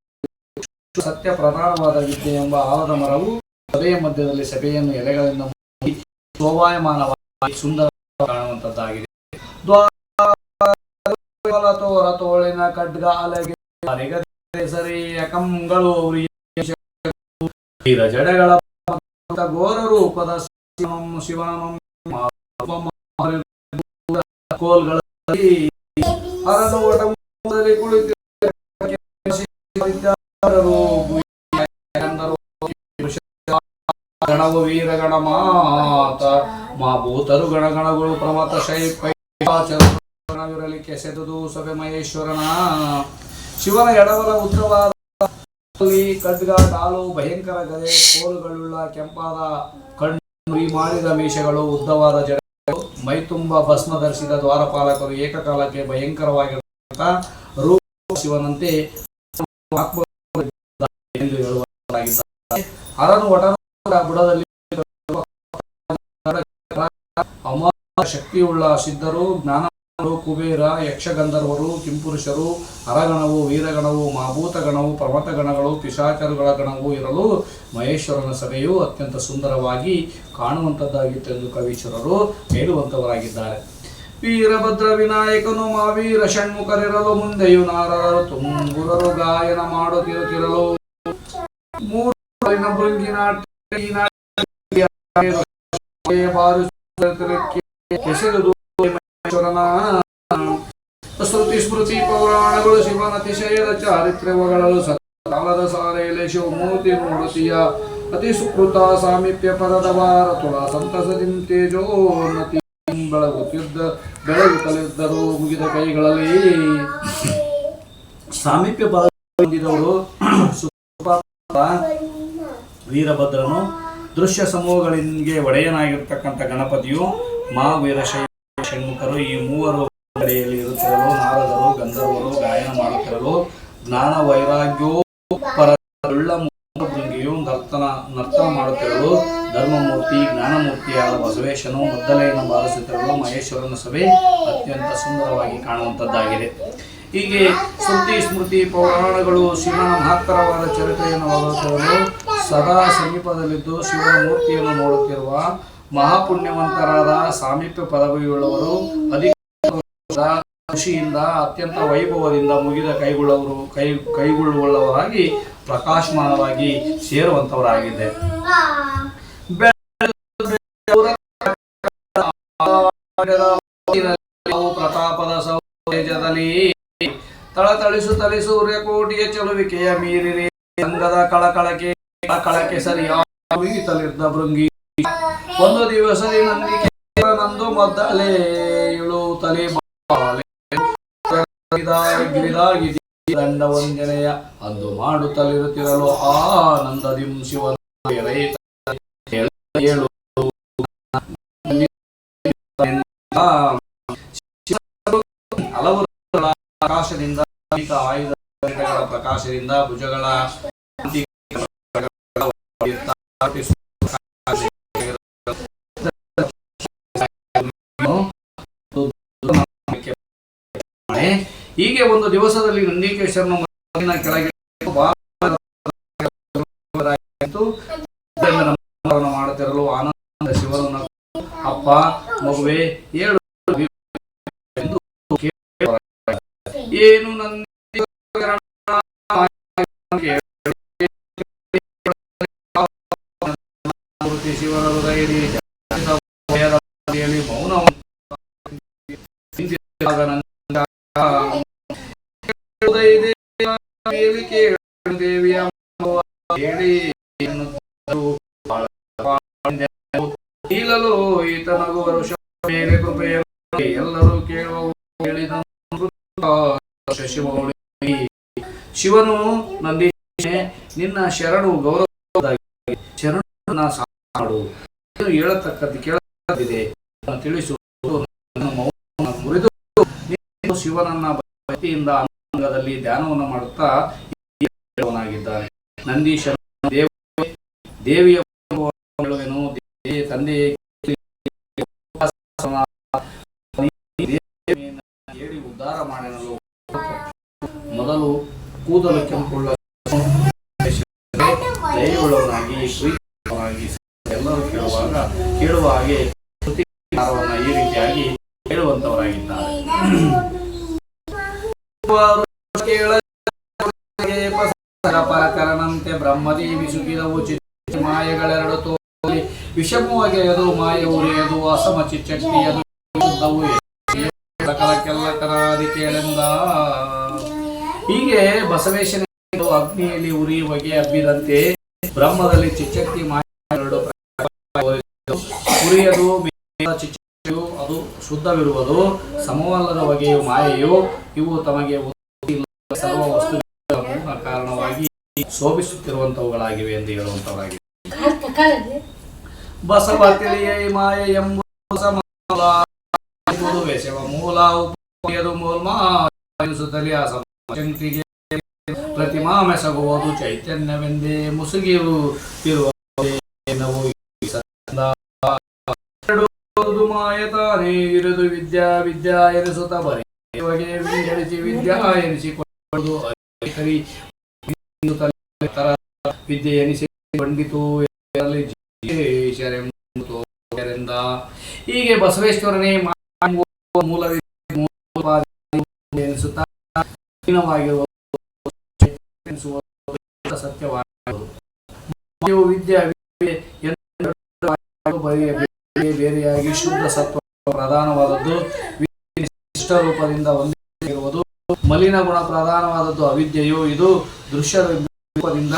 ಸತ್ಯ ಪ್ರಧಾನವಾದ ವಿದ್ಯೆ ಎಂಬ ಆಲದ ಮರವು ಸಭೆಯ ಮಧ್ಯದಲ್ಲಿ ಸಭೆಯನ್ನು ಎಲೆಗಳಿಂದ ಶೋಭಾಯಮಾನವಾಗಿ ಸುಂದರ ಕಾಣುವಂತದ್ದಾಗಿದೆ. ತೋಳಿನ ಖಡ್ಗ ಅಲೆಗೆ ಸರಿಯ ಕಂಗಳು ಜಡೆಗಳ ಘೋರ ರೂಪದ ಶಿವನ ಕೋಲ್ಗಳಲ್ಲಿ ಅರನೋಟದಲ್ಲಿ ಗಣವು ವೀರಗಣ ಮಾತ ಮಾ ಭೂತರು ಗಣಗಣಗಳು ಪ್ರಮತ ಶೈವಿರಲಿ ಕೆಸೆದುದು ಸಭೆ ಮಹೇಶ್ವರನ. ಶಿವನ ಎಡವಲ ಉದ್ದವಾದ ಖಡ್ಗ, ಢಾಲು, ಭಯಂಕರ ಗದೆ, ಕೋಲುಗಳುಳ್ಳ ಕೆಂಪಾದ ಕಣ್ಣು, ಮಾಡಿದ ಮೀಸೆಗಳು, ಉದ್ದವಾದ ಜಡೆಗಳು, ಮೈತುಂಬ ಭಸ್ಮ ಧರಿಸಿದ ದ್ವಾರಪಾಲಕರು, ಏಕಕಾಲಕ್ಕೆ ಭಯಂಕರವಾಗಿರುವಂತಹ ರೂಪ ಶಿವನಂತೆ ಎಂದು ಹೇಳುವಂತಾಗಿದ್ದಾರೆ. ಅರನು ಒಟನ ಬುಡದಲ್ಲಿ ಶಕ್ತಿಯುಳ್ಳ ಸಿದ್ಧರು, ಜ್ಞಾನರು, ಕುಬೇರ, ಯಕ್ಷಗಂಧರ್ವರು, ಕಿಂಪುರುಷರು, ಅರಗಣವು, ವೀರಗಣವು, ಮಾಭೂತಗಣವು, ಪರ್ವತಗಣಗಳು, ಪಿಶಾಚರುಗಳ ಗಣವು ಇರಲು ಮಹೇಶ್ವರನ ಸಭೆಯು ಅತ್ಯಂತ ಸುಂದರವಾಗಿ ಕಾಣುವಂಥದ್ದಾಗಿತ್ತೆಂದು ಕವೀಶ್ವರರು ಹೇಳುವಂಥವರಾಗಿದ್ದಾರೆ. ವೀರಭದ್ರ ವಿನಾಯಕನು ಮಾವೀರ ಷಣ್ಮುಖರಿರಲು ಮುಂದೆಯು ನಾರದರು ತುಂಬುರರು ಗಾಯನ ಮಾಡುತ್ತಿರುತ್ತಿರಲು ಮೂರು ಶ್ರುತಿ ಸ್ಮೃತಿ ಪೌರಾಣಗಳು ಶಿವನ ಅತಿಶಯದ ಚಾರಿತ್ರ್ಯಗಳು ಸಕಾಲದ ಸಾಲೆಯಲ್ಲಿ ಶಿವಮೂರ್ತಿ ಮೂರ್ತಿಯ ಅತಿ ಸುಕೃತ ಸಾಮೀಪ್ಯ ಪದದ ವಾರ ತುಳ ಸಂತಸದಿಂ ತೇಜೋನ್ನತಿ ಬೆಳಗುತ್ತಲಿದ್ದರು. ಮುಗಿದ ಕೈಗಳಲ್ಲಿ ಸಾಮೀಪ್ಯ ಪದ ಹೊಂದಿದವರು ವೀರಭದ್ರನು, ದೃಶ್ಯ ಸಮೂಹಗಳಿಗೆ ಒಡೆಯನಾಗಿರ್ತಕ್ಕಂಥ ಗಣಪತಿಯು, ಮಾ ವೀರಶೈವ ಷಣ್ಮುಖರು ಈ ಮೂವರು ಕಡೆಯಲ್ಲಿ ಇರುತ್ತಿರಲು ನಾರದರು ಗಂಧರ್ವರು ಗಾಯನ ಮಾಡುತ್ತಿರಲು ಜ್ಞಾನ ವೈರಾಗ್ಯೋಪರಳ್ಳ ಭೃಂಗಿಯು ನರ್ತನ ಮಾಡುತ್ತಿರಲು ಧರ್ಮಮೂರ್ತಿ ಜ್ಞಾನಮೂರ್ತಿಯಾದ ಬಸವೇಶನು ಮದ್ದಲೆಯನ್ನು ಬಾರಿಸುತ್ತಿರಲು ಮಹೇಶ್ವರನ ಸಭೆ ಅತ್ಯಂತ ಸುಂದರವಾಗಿ ಕಾಣುವಂಥದ್ದಾಗಿದೆ. ಹೀಗೆ ಶ್ರುತಿ ಸ್ಮೃತಿ ಪೌರಾಣಗಳು ಶಿವನ ಮಹತ್ತರವಾದ ಚರಿತ್ರೆಯನ್ನು ಹೊರತರಲು ಸದಾ ಸಮೀಪದಲ್ಲಿದ್ದು ಶಿವನ ಮೂರ್ತಿಯನ್ನು ನೋಡುತ್ತಿರುವ ಮಹಾಪುಣ್ಯವಂತರಾದ ಸಾಮೀಪ್ಯ ಪದವಿಯುಳ್ಳವರು ಅಧಿಕ ಖುಷಿಯಿಂದ ಅತ್ಯಂತ ವೈಭವದಿಂದ ಮುಗಿದ ಕೈಗೊಳ್ಳುವವರಾಗಿ ಪ್ರಕಾಶಮಾನವಾಗಿ ಸೇರುವಂತವರಾಗಿದೆ. ಪ್ರತಾಪದ ಸೌಂದರ್ಯದಲ್ಲಿ ತಳತಳಿಸು ಸೂರ್ಯಕೋಟಿಯ ಚಲುವಿಕೆಯ ಮೀರಿರಿ ಸಂಗದ ಕಳಕಳಕೆ ಸರಿಯಾಗಿ ತಲಿರ್ದ ಭೃಂಗಿ ಒಂದು ದಿವಸದಿ ನಂದು ಮದ್ದಲೆ ಇಳುತ್ತಲೇ ದಂಡ ವಂದನೆಯ ಅಂದು ಮಾಡುತ್ತಲಿರುತ್ತಿರಲು ಆನಂದದಿಂ ಶಿವನ ಹಲವು ಪ್ರಕಾಶದಿಂದ ಆಯುಧಗಳ ಪ್ರಕಾಶದಿಂದ ಭುಜಗಳ ಹೀಗೆ ಒಂದು ದಿವಸದಲ್ಲಿ ನಂದೀಕೇಶ್ವರನ ಕೆಳಗೆ ಮಾಡುತ್ತಿರಲು ಆನಂದ ಶಿವನ ಅಪ್ಪ ಮಗುವೆ ಏಳು ಏನು ನಂದಿ ಶಿವನ ಹೃದಯದಲ್ಲಿ ಮೌನ ದೇವಿಯ ಹೇಳಲು ಈತನಗೂ ವರುಷ ಮೇಲೆ ಕೃಪೆಯ ಎಲ್ಲರೂ ಕೇಳುವ ಹೇಳಿದ ಶಿವನು ನಂದೀಶನೇ ನಿನ್ನ ಶರಣು ಗೌರವದಾಗಿ ಶರಣ ಸಾಡು ಹೇಳತಕ್ಕದ್ದು ಕೇಳದಿದೆ ತಿಳಿಸುವುದು ಮುರಿದು ಶಿವನನ್ನ ಭಕ್ತಿಯಿಂದ ಅಂಗದಲ್ಲಿ ಧ್ಯಾನವನ್ನು ಮಾಡುತ್ತಾ ಆಗಿದ್ದಾನೆ. ನಂದೀಶನ ದೇವಿಯ ತಂದೆ ಹೇಳಿ ಉದ್ಧಾರ ಮಾಡಲು ಮೊದಲು ಕೂದಲು ಕೆಂಪುಳ್ಳ ದಯವುಳ್ಳವನಾಗಿ ಎಲ್ಲರೂ ಕೇಳುವ ಹಾಗೆ ಈ ರೀತಿಯಾಗಿ ಹೇಳುವಂತವರಾಗಿದ್ದಾರೆ. ಪರಕರನಂತೆ ಬ್ರಹ್ಮದೇವಿ ಸುಗಿದವು ಚಿತ್ತ ಮಾಯಗಳೆರಡು ತೋರಿ ವಿಷಮವಾಗಿಯದು ಮಾಯ ಉರಿಯದು ಅಸಮ ಚಿಚ್ಚಕ್ತಿಯದು ಕರಾದಿ ಕೇಳೆಂದ. ಹೀಗೆ ಬಸವೇಶನ ಅಗ್ನಿಯಲ್ಲಿ ಉರಿ ಹೊಗೆ ಹಬ್ಬಿದಂತೆ ಬ್ರಹ್ಮದಲ್ಲಿ ಚಿಚ್ಚಕ್ತಿ ಮಾಯಗಳೆರಡು ಉರಿಯದು ಚಿಚ್ಚಕ್ತಿಯು ಅದು ಶುದ್ಧವಿರುವುದು ಸಮವಲ್ಲದ ಹೊಗೆಯು ಮಾಯೆಯು ಇವು ತಮಗೆ ಸರ್ವ ವಸ್ತು ಕಾರಣವಾಗಿ ಶೋಭಿಸುತ್ತಿರುವಂತವುಗಳಾಗಿವೆ ಎಂದು ಹೇಳುವಂತವರಾಗಿವೆ. ಬಸವ ತಿಳಿಯ ಮಾಯ ಎಂಬುದು ಮೂಲ ಶಕ್ತಿಗೆ ಪ್ರತಿಮಾ ಮೆಸಗುವುದು ಚೈತನ್ಯವೆಂದೇ ಮುಸುಗಿರು ಇರುವುದು ಮಾಯತಾನೇ ಇರುವುದು ವಿದ್ಯಾ ವಿದ್ಯಾ ಎನಿಸುತ್ತ ಬರೆ ವಿಂಗಡಿಸಿ ವಿದ್ಯಾ ಎನಿಸಿಕೊಳ್ಳುವುದು ಕರಿ ವಿದ್ಯೆ ಎನಿಸಿ ಪಂಡಿತು ಹೀಗೆ ಬಸವೇಶ್ವರನೇ ಮೂಲ ಎನಿಸುತ್ತಾ ಸತ್ಯವಾಗುವುದು ವಿದ್ಯಾ ಬೇರೆಯಾಗಿ ಶುದ್ಧ ಸತ್ವ ಪ್ರಧಾನವಾದದ್ದು ಇಷ್ಟ ರೂಪದಿಂದ ಹೊಂದಿರುವುದು ಮಲಿನ ಗುಣ ಪ್ರಧಾನವಾದದ್ದು ಅವಿದ್ಯೆಯು ಇದು ದೃಶ್ಯ ರೂಪದಿಂದ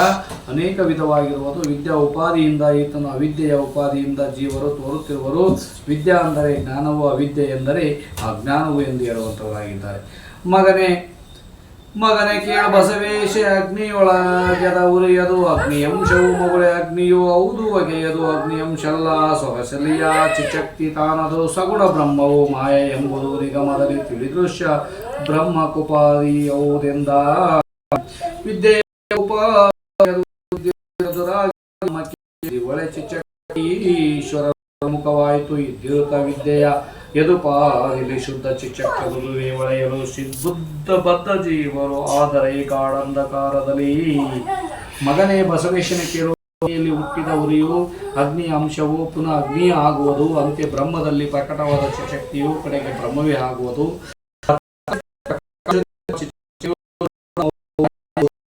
ಅನೇಕ ವಿಧವಾಗಿರುವುದು ವಿದ್ಯಾ ಉಪಾಧಿಯಿಂದ ಈತನು ಅವಿದ್ಯೆಯ ಉಪಾಧಿಯಿಂದ ಜೀವರು ತೋರುತ್ತಿರುವರು ವಿದ್ಯಾ ಅಂದರೆ ಜ್ಞಾನವು ಅವಿದ್ಯೆ ಎಂದರೆ ಅಜ್ಞಾನವು ಎಂದು ಹೇಳುವಂತವರಾಗಿದ್ದಾರೆ. ಮಗನೇ ಕೇಳು ಬಸವೇಶ ಅಗ್ನಿಯೊಳಗೆದ ಉರಿಯದು ಅಗ್ನಿಯಂಶವು ಮಗುಳೆ ಅಗ್ನಿಯು ಹೌದು ಬಗೆಯದು ಅಗ್ನಿಯಂಶಲ್ಲ ಸೊಗಸಲಿಯ ಚಿಚಕ್ತಿ ತಾನದು ಸಗುಣ ಬ್ರಹ್ಮವು ಮಾಯ ಎಂಬುದು ನಿಗಮದಲ್ಲಿ ತಿಳಿದೃಶ್ಯ ಬ್ರಹ್ಮ ಕುಪಾದಿ ಹೌದೆಂದ ವಿದ್ಯೆ ಒಳೆ ಚಿಚಕ್ತಿ ಈಶ್ವರ ಪ್ರಮುಖವಾಯಿತು ಇದ್ದಿರುತ್ತ ವಿದ್ಯೆಯ ಯದುಪಾದಿಲಿ ಶುದ್ಧ ಚಿಚ್ಚಕ್ಕದುವೆ ಒಳೆಯಲು ಬುದ್ಧ ಬದ್ಧ ಜೀವರು ಆದರೆ ಗಾಢಂಧಕಾರದಲ್ಲಿ. ಮಗನೇ ಬಸವೇಶನ ಕೇಳುವಲ್ಲಿ ಹುಟ್ಟಿದ ಉರಿಯು ಅಗ್ನಿ ಅಂಶವು ಪುನಃ ಅಗ್ನಿ ಆಗುವುದು ಅಂತೆ ಬ್ರಹ್ಮದಲ್ಲಿ ಪ್ರಕಟವಾದ ಚಿಶಕ್ತಿಯು ಕಡೆಗೆ ಬ್ರಹ್ಮವೇ ಆಗುವುದು.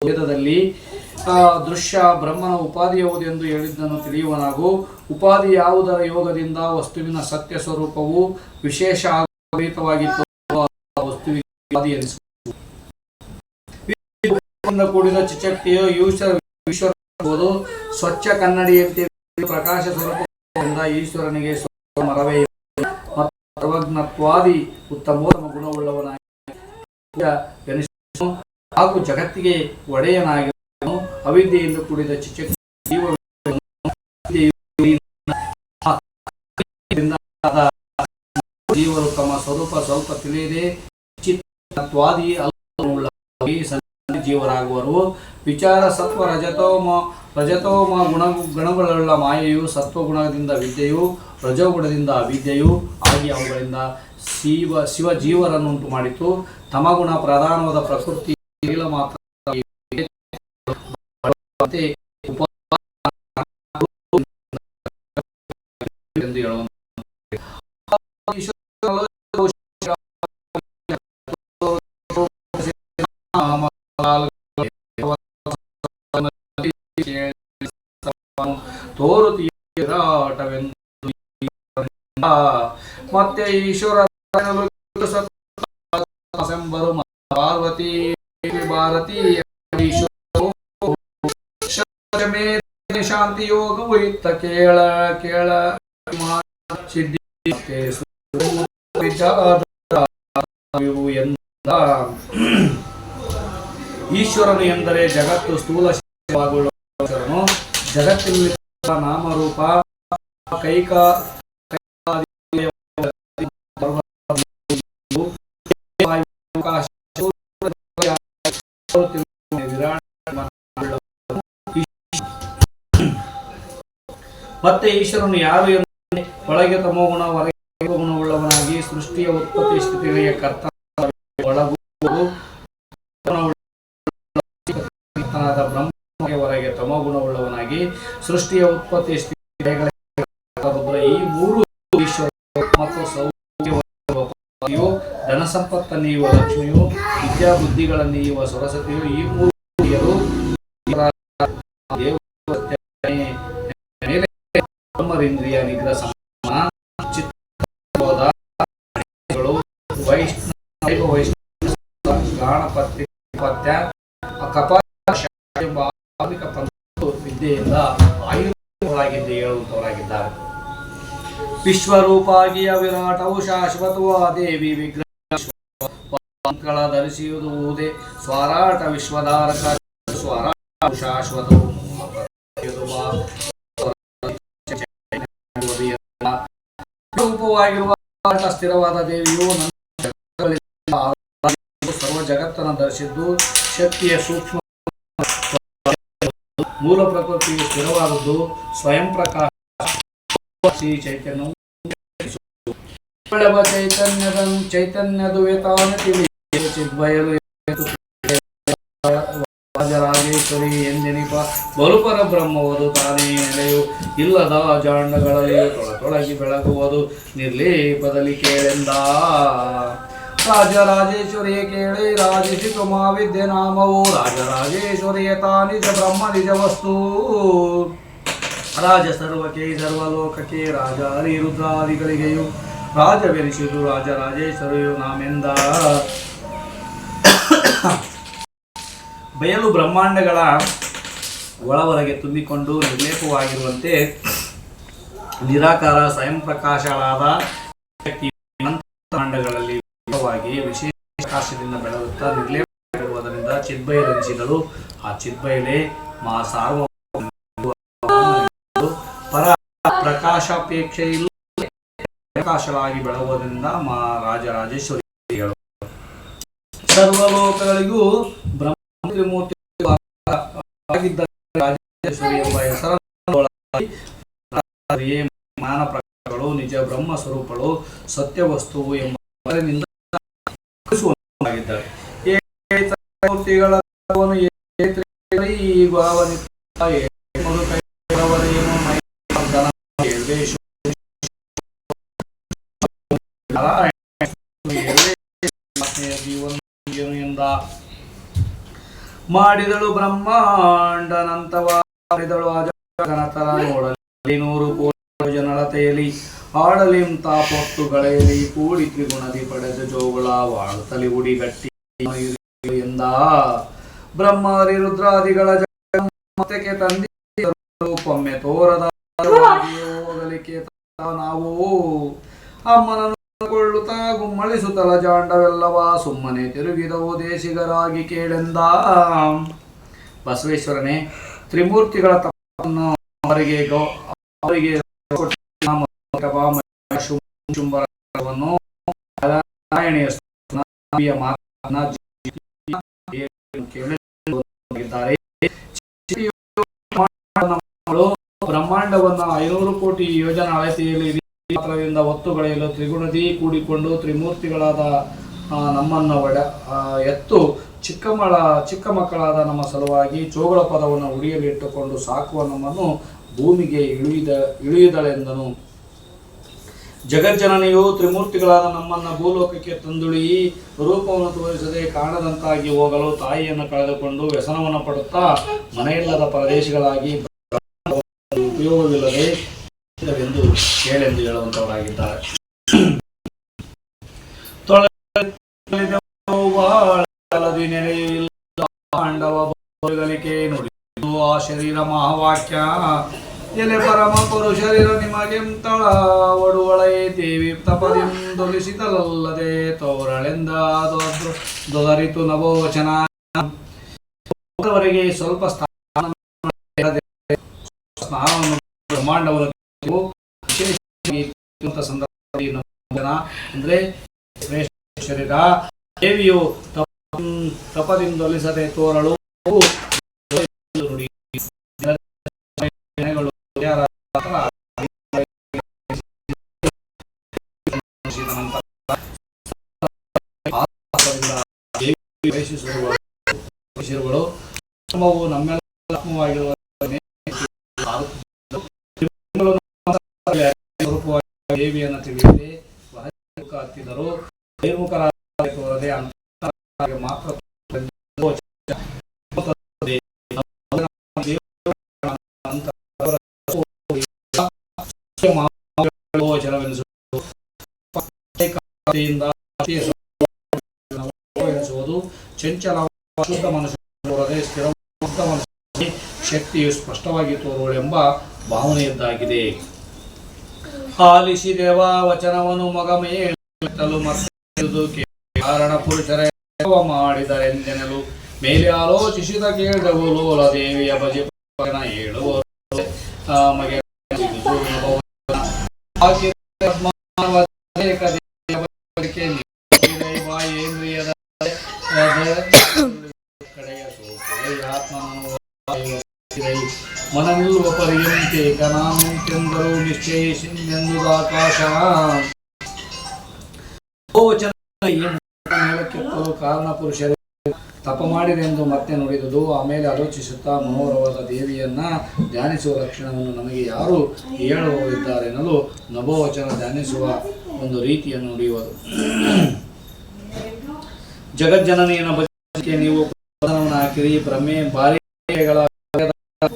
ವೇದದಲ್ಲಿ ದೃಶ್ಯ ಬ್ರಹ್ಮನ ಉಪಾಧಿ ಯಾವುದೆಂದು ಹೇಳಿದ್ದನ್ನು ತಿಳಿಯುವನಾಗು. ಉಪಾಧಿ ಯಾವುದರ ಯೋಗದಿಂದ ವಸ್ತುವಿನ ಸತ್ಯ ಸ್ವರೂಪವು ವಿಶೇಷ ಆಗೋಹಿತವಾಗಿತ್ತು ವಸ್ತುವಿಗೆ ಕೂಡಿದ ಚಿಚಕ್ತಿಯು ಈಶ್ವರ ಸ್ವಚ್ಛ ಕನ್ನಡಿಯಂತೆ ಪ್ರಕಾಶ ಸ್ವರೂಪದಿಂದ ಈಶ್ವರನಿಗೆ ಮರವೇ ಸರ್ವಜ್ಞತ್ವಾದಿ ಉತ್ತಮೋತ್ತಮ ಗುಣವುಳ್ಳವನಾಗಿ ಹಾಗೂ ಜಗತ್ತಿಗೆ ಒಡೆಯನಾಗಿ ಅವಿದ್ಯೆಯಿಂದ ಕೂಡಿದ ಚಿಚಕ್ತಿ ಜೀವರು ತಮ್ಮ ಸ್ವರೂಪ ಸ್ವಲ್ಪ ತಿಳಿಯದೆ ಚಿತ್ವಾದಿ ಜೀವರಾಗುವರು. ವಿಚಾರ ಸತ್ವ ರಜತೋಮ ಗುಣಗಳುಳ್ಳ ಮಾಯೆಯು ಸತ್ವಗುಣದಿಂದ ವಿದ್ಯೆಯು ರಜೋಗುಣದಿಂದ ಅವಿದ್ಯೆಯು ಆಗಿ ಅವುಗಳಿಂದ ಶಿವ ಜೀವರನ್ನುಂಟು ಮಾಡಿತು. ತಮಗುಣ ಪ್ರಧಾನವಾದ ಪ್ರಕೃತಿ ಮಾತ್ರ ಎಂದು ಹೇಳುವ ತೋರುತ್ತೀರಾಟವೆಂದು ಮತ್ತೆ ಈಶ್ವರ ಪಾರ್ವತಿ ಭಾರತಿ ಶಾಂತಿ ಯೋಗವು ಇತ್ತ ಕೇಳ ಕೇಳ ಸಿದ್ಧಿ ಈಶ್ವರನು ಎಂದರೆ ಜಗತ್ತು ಸ್ಥೂಲ ಶರೀರವಾಗುವ ಜಗತ್ತಿನಲ್ಲಿ ನಾಮರೂಪ ಕೈಕ ಮತ್ತೆ ಈಶ್ವರನು ಯಾರು ಎಂದರೆ ಒಳಗೆ ತಮೋಗುಣ ಹೊರಗೆ ಗುಣವುಳ್ಳವನಾಗಿ ಸೃಷ್ಟಿಯ ಉತ್ಪತ್ತಿ ಸ್ಥಿತಿಗಳಿಗೆ ಕರ್ತ ಒಳಗುವುದು ಬ್ರಹ್ಮಗೆ ಹೊರಗೆ ತಮೋಗುಣವುಳ್ಳವನಾಗಿ ಸೃಷ್ಟಿಯ ಉತ್ಪತ್ತಿ ಸ್ಥಿತಿಗಳ ಈ ಮೂರು ಈಶ್ವರ ಮತ್ತು ಸೌಖ್ಯವು ಧನ ಸಂಪತ್ತನ್ನೀಯುವ ಲಕ್ಷ್ಮಿಯು ವಿದ್ಯಾ ಬುದ್ಧಿಗಳನ್ನೀಯುವ ಸರಸ್ವತಿಯು ಈ ಮೂರು ಇಂದ್ರಿಯ ನಿಗ್ರಹ ವಿದ್ಯೆಯಿಂದ ಆಯುಧಗಳಾಗಿದ್ದೆ ಹೇಳುವಂತವರಾಗಿದ್ದಾರೆ. ವಿಶ್ವರೂಪಾಗಿಯ ವಿರಾಟವು ಶಾಶ್ವತವ ದೇವಿ ವಿಗ್ರಹ ಧರಿಸುವುದೇ ಸ್ವರಾಟ ವಿಶ್ವಧಾರಕ ಸ್ವರಾಟ ಶಾಶ್ವತವು ರೂಪವಾಗಿರುವ ಸ್ಥಿರವಾದ ದೇವಿಯು ಸರ್ವ ಜಗತ್ತನ್ನು ಧರಿಸಿದ್ದು ಶಕ್ತಿಯ ಸೂಕ್ಷ್ಮ ಮೂಲ ಪ್ರಕೃತಿಯು ಸ್ಥಿರವಾದದ್ದು ಸ್ವಯಂ ಪ್ರಕಾಶ ಚೈತನ್ಯವು ಬೆಳವ ಚೈತನ್ಯದುವೆ ತಿಳಿ ಚಿದ್ಬಯಲು ರಾಜರಾಜೇಶ್ವರಿ ಎಂದೆನಿಪ ಬಲುಪರ ಬ್ರಹ್ಮವದು ತಾನೇ ನೆಲೆಯು ಇಲ್ಲದ ಜಾಂಡಗಳಲ್ಲಿ ತೊಳಗಿ ಬೆಳಗುವುದು ನಿರ್ಲೇಪದಲ್ಲಿ ಕೇಳೆಂದ ರಾಜರಾಜೇಶ್ವರಿಯ ಕೇಳಿ ರಾಜಿಸಿತು ಮಾವಿದ್ಯೆ ನಾಮವು ರಾಜರಾಜೇಶ್ವರಿಯ ತಾನಿಜ ಬ್ರಹ್ಮ ನಿಜ ವಸ್ತು ರಾಜ ಸರ್ವಕ್ಕೆ ಸರ್ವಲೋಕಕ್ಕೆ ರಾಜ ಹರಿರುದ್ರಾದಿಗಳಿಗೆಯು ರಾಜವೆನಿಸಿದು ರಾಜರಾಜೇಶ್ವರಿಯು ನಾಮೆಂದ ಬಯಲು ಬ್ರಹ್ಮಾಂಡಗಳ ಒಳವರೆಗೆ ತುಂಬಿಕೊಂಡು ನಿರ್ಲೇಪವಾಗಿರುವಂತೆ ನಿರಾಕಾರ ಸ್ವಯಂ ಪ್ರಕಾಶಗಳಾದ ಬ್ರಹ್ಮಾಂಡಗಳಲ್ಲಿ ವಿಶೇಷ ಪ್ರಕಾಶದಿಂದ ಬೆಳಗುತ್ತಾ ನಿರ್ಲೇಪವಾಗಿರುವುದರಿಂದ ಚಿದ್ಬಯಲೆನಿಸಿದಳು. ಆ ಚಿದ್ಬಯಲೆ ಮಾ ಸಾರ್ವ ಪರ ಪ್ರಕಾಶಾಪೇಕ್ಷೆಯಿಲ್ಲ ಪ್ರಕಾಶವಾಗಿ ಬೆಳಗುವುದರಿಂದ ಮಾ ರಾಜರಾಜೇಶ್ವರಿಗಳು ಸರ್ವಲೋಕಗಳಿಗೂ ಬ್ರಹ್ಮ ತ್ರಿಮೂರ್ತಿ ರಾಜೇಶ್ವರಿ ಎಂಬ ಹೆಸರೊಳಗೆ ಮಾನ ಪ್ರಕಾರಗಳು ನಿಜ ಬ್ರಹ್ಮ ಸ್ವರೂಪಗಳು ಸತ್ಯ ವಸ್ತುವು ಎಂಬ ಮೂರ್ತಿಗಳ ಮಾಡಿದಳು ಬ್ರಹ್ಮಾಂಡನಂತವ ಮಾಡಿದಳು ಅಜಗಣತರ ನೋಡಲಿ 100 ಕೋಟಿ ಜನಳತೆಯಲಿ ಆಡಲಿಂ ತಾಪೊತ್ತುಗಳೆಯಲಿ ಕೂಡಿ ತ್ರಿಗುಣದಿ ಪಡೆದ ಜೋಗುಳ ವಾಳುತ್ತಲಿ ಉಡಿಗಟ್ಟಿ ಎಂದ ಬ್ರಹ್ಮರಿ ರುದ್ರಾದಿಗಳ ಜಗಕ್ಕೆ ತಂದಿಕೊಮ್ಮೆ ತೋರದ ಹೋಗಲಿಕ್ಕೆ ನಾವು ಅಮ್ಮನನ್ನು ಕೊಳ್ಳುತ್ತಾ ಗುಮ್ಮಳಿಸುತ್ತಲ ಜಾಂಡವೆಲ್ಲವ ಸುಮ್ಮನೆ ತಿರುಗಿದವು ದೇಶಿಗರಾಗಿ ಕೇಳೆಂದ ಬಸವೇಶ್ವರನೇ ತ್ರಿಮೂರ್ತಿಗಳ ತಪ್ಪನ್ನು ಅವರಿಗೆ ಶುಂಭರವನ್ನು ಬ್ರಹ್ಮಾಂಡವನ್ನು 500 ಕೋಟಿ ಯೋಜನಾ ಅಳತೆಯಲ್ಲಿ ಪಾತ್ರದಿಂದ ಒತ್ತುಗಳೆಯಲು ತ್ರಿಗುಣದಿ ಕೂಡಿಕೊಂಡು ತ್ರಿಮೂರ್ತಿಗಳಾದ ನಮ್ಮನ್ನು ಎತ್ತು ಚಿಕ್ಕ ಮಕ್ಕಳಾದ ನಮ್ಮ ಸಲುವಾಗಿ ಚೋಗಳ ಪದವನ್ನು ಉಡಿಯಲಿಟ್ಟುಕೊಂಡು ಸಾಕುವ ನಮ್ಮನ್ನು ಭೂಮಿಗೆ ಇಳಿಯುದಳೆಂದನು. ಜಗಜ್ಜನನಿಯು ತ್ರಿಮೂರ್ತಿಗಳಾದ ನಮ್ಮನ್ನ ಭೂಲೋಕಕ್ಕೆ ತಂದುಳಿ ರೂಪವನ್ನು ತೋರಿಸದೆ ಕಾಣದಂತಾಗಿ ಹೋಗಲು ತಾಯಿಯನ್ನು ಕಳೆದುಕೊಂಡು ವ್ಯಸನವನ್ನು ಪಡುತ್ತಾ ಮನೆಯಿಲ್ಲದ ಪ್ರದೇಶಗಳಾಗಿ ಉಪಯೋಗವಿಲ್ಲದೆ ಎಂದು ಕೇಳೆಂದು ಹೇಳುವಂತವರಾಗಿದ್ದಾರೆ. ಆ ಶರೀರ ಮಹಾವಾಕ್ಯ ಎಲೆ ಪರಮ ಪುರುಷರಿರ ನಿಮಗೆಂತಳ ಒಡುವಳೈ ದೇವಿ ತಪದಿಂದೊಲಿಸಿದಲಲ್ಲದೆ ತೋರಳೆಂದ ದೊದರಿತು ನವೋಚನ ಸ್ವಲ್ಪ ಸ್ನಾನವನ್ನು ಬ್ರಹ್ಮಾಂಡವನ್ನು ಅಂದ್ರೆ ಶರೀರ ದೇವಿಯು ತಪದಿಂದೊಲಿಸದೆ ತೋರಳು ನಮ್ಮೆಲ್ಲವಾಗಿರುವ ದೇವಿಯನ್ನು ತಿಳಿಯದೆ ಹತ್ತಿದರು ತೋರದೆ ಮಾತ್ರ ಚಂಚಲ ಶುದ್ಧ ಮನಸ್ಸು ತೋರದೆ ಸ್ಥಿರ ಮನಸ್ಸಿಗೆ ಶಕ್ತಿಯು ಸ್ಪಷ್ಟವಾಗಿ ತೋರುವಳೆಂಬ ಭಾವನೆಯದ್ದಾಗಿದೆ. ಆಲಿಸಿ ದೇವ ವಚನವನ್ನು ಮಗ ಮೇಲೂ ಮತ್ತೆ ಕಾರಣ ಪುರುಷರ ಮಾಡಿದರೆಂದೆನಲು ಮೇಲೆ ಆಲೋಚಿಸಿದ ಕೇಳಿದವು ಲೋಲ ದೇವಿಯ ಭಜೆ ಹೇಳುವ ಮನನಿಲ್ಲುವ ಪರ್ಯಂತೆ ಕನಾನುಂತೆಂದರು ನಿಶ್ಚಯಿಸಿದೆಂದುದಾಕಾಶ ಬಹುವಚನ ಮೇಲಕ್ಕೆತ್ತಲು ಕಾರಣ ಪುರುಷರು ತಪ ಮಾಡಿರೆಂದು ಮತ್ತೆ ನುಡಿದುದು. ಆಮೇಲೆ ಆಲೋಚಿಸುತ್ತಾ ಮನೋಹರವಾದ ದೇವಿಯನ್ನ ಧ್ಯಾನಿಸುವ ಲಕ್ಷಣವನ್ನು ನಮಗೆ ಯಾರು ಹೇಳುವವರಿದ್ದಾರೆನ್ನಲು ನಭೋವಚನ ಧ್ಯಾನಿಸುವ ಒಂದು ರೀತಿಯನ್ನು ನುಡಿಯುವುದು. ಜಗಜ್ಜನನಿಯನ್ನು ಬಗ್ಗೆ ನೀವು ಹಾಕಿರಿ, ಭ್ರಮೆ ಬಾರಿಗಳ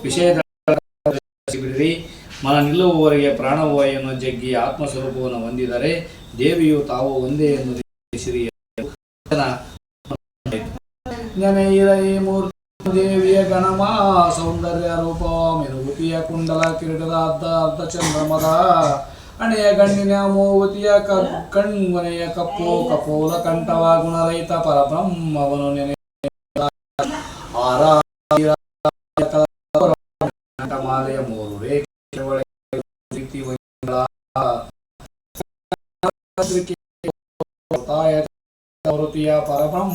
ವಿಷಯದ ಬಿಡಿರಿ. ಮನ ನಿಲ್ಲುವವರೆಗೆ ಪ್ರಾಣವಾಯುವನ್ನು ಜಗ್ಗಿ ಆತ್ಮಸ್ವರೂಪವನ್ನು ಹೊಂದಿದರೆ ದೇವಿಯು ತಾವು ಒಂದೇ ಎಂದು ತಿಳಿಸಿರಿ. ನೆನೆಯಿರೈ ಮೂರ್ತಿ ದೇವಿಯ ಗಣಮ ಸೌಂದರ್ಯ ರೂಪ ಮಿನುಗುತಿಯ ಕುಂಡಲ ಕಿರೀಟದ ಅರ್ಧ ಚಂದ್ರಮದ ಹಣೆಯ ಗಣ್ಣಿನ ಮೂಗುತಿಯ ಕಣ್ಮನೆಯ ಕಪ್ಪು ಕಪೋಲ ಕಂಠವ ಗುಣರಹಿತ ಪರಬ್ರಹ್ಮವನು ನೆನೆ ಮಾಲೆಯ ಮೂರು ರೇಖೆ ಪರಬ್ರಹ್ಮ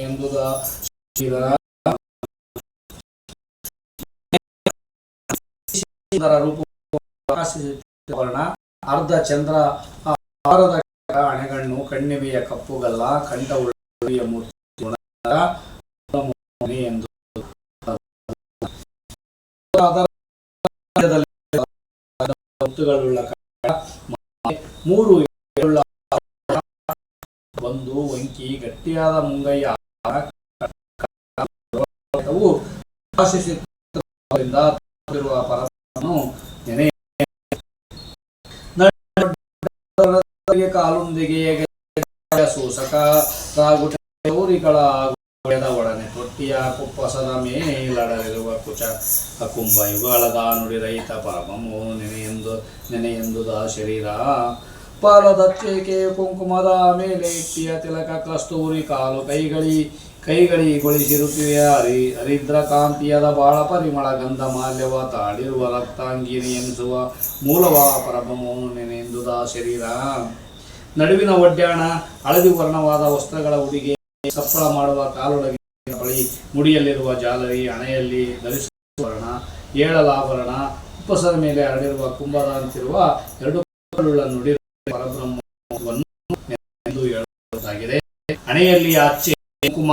ಎಂಬುದ ರೂಪವರ್ಣ ಅರ್ಧ ಚಂದ್ರ ಆರದ ಹಣೆಗಣ್ಣು ಕಣ್ಣಿವೆಯ ಕಪ್ಪುಗಲ್ಲ ಕಂಠ ಉಳ್ಳಿಯ ಮೂರ್ತಿ ಎಂದು ಮೂರು ಒಂದು ವಂಕಿ ಗಟ್ಟಿಯಾದ ಮುಂಗೈಯ ಪರಮನು ನೆನೆ ಕಾಲುಂದಿಗೆ ಸೂಸಕ ರಾಗುಟೌರಿಗಳ ಒಡನೆ ತೊಟ್ಟಿಯ ಕುಪ್ಪಸದ ಮೇಲಡಲಿರುವ ಕುಚ ಕುಂಭ ಯುಗಾಳದ ನುಡಿ ರೈತ ಪರಮನು ನೆನೆಯೆಂದುದ ಶರೀರ ಪಾಲದಚ್ಚೇಕೆ ಕುಂಕುಮದ ಮೇಲೆ ಇಟ್ಟಿಯ ತಿಲಕ ಕಸ್ತೂರಿ ಕಾಲು ಕೈಗಳಿಗೊಳಿಸಿರುತ್ತಿವೆ ಹರಿದ್ರ ಕಾಂತಿಯದ ಬಾಳ ಪರಿಮಳ ಗಂಧ ಮಾಲ್ಯವ ತಾಳಿರುವ ರಕ್ತಾಂಗಿನಿ ಎನಿಸುವ ಮೂಲವ ಪರಬ್ರಹ್ಮವನ್ನು ನೆನೆಯೆಂದುದ ಶರೀರ. ನಡುವಿನ ಒಡ್ಯಾಣ ಹಳದಿ ವರ್ಣವಾದ ವಸ್ತ್ರಗಳ ಉಡಿಗೆ ಸಪ್ಪಳ ಮಾಡುವ ಕಾಲೊಳಗೆ ಬಳಿ ಮುಡಿಯಲ್ಲಿರುವ ಜಾಲರಿ ಹಣೆಯಲ್ಲಿ ಧರಿಸುವ ವರ್ಣ ಏಳಲಾಭರಣ ಉಪ್ಪಸದ ಮೇಲೆ ಹರಡಿರುವ ಕುಂಭದ ಅಂತಿರುವ ಎರಡು ನುಡಿ ಪರಬ್ರಹ್ಮವನ್ನು ಎಂದು ಹೇಳುವುದಾಗಿದೆ. ಹಣೆಯಲ್ಲಿ ಅಚ್ಚೆ ಕುಂಕುಮ,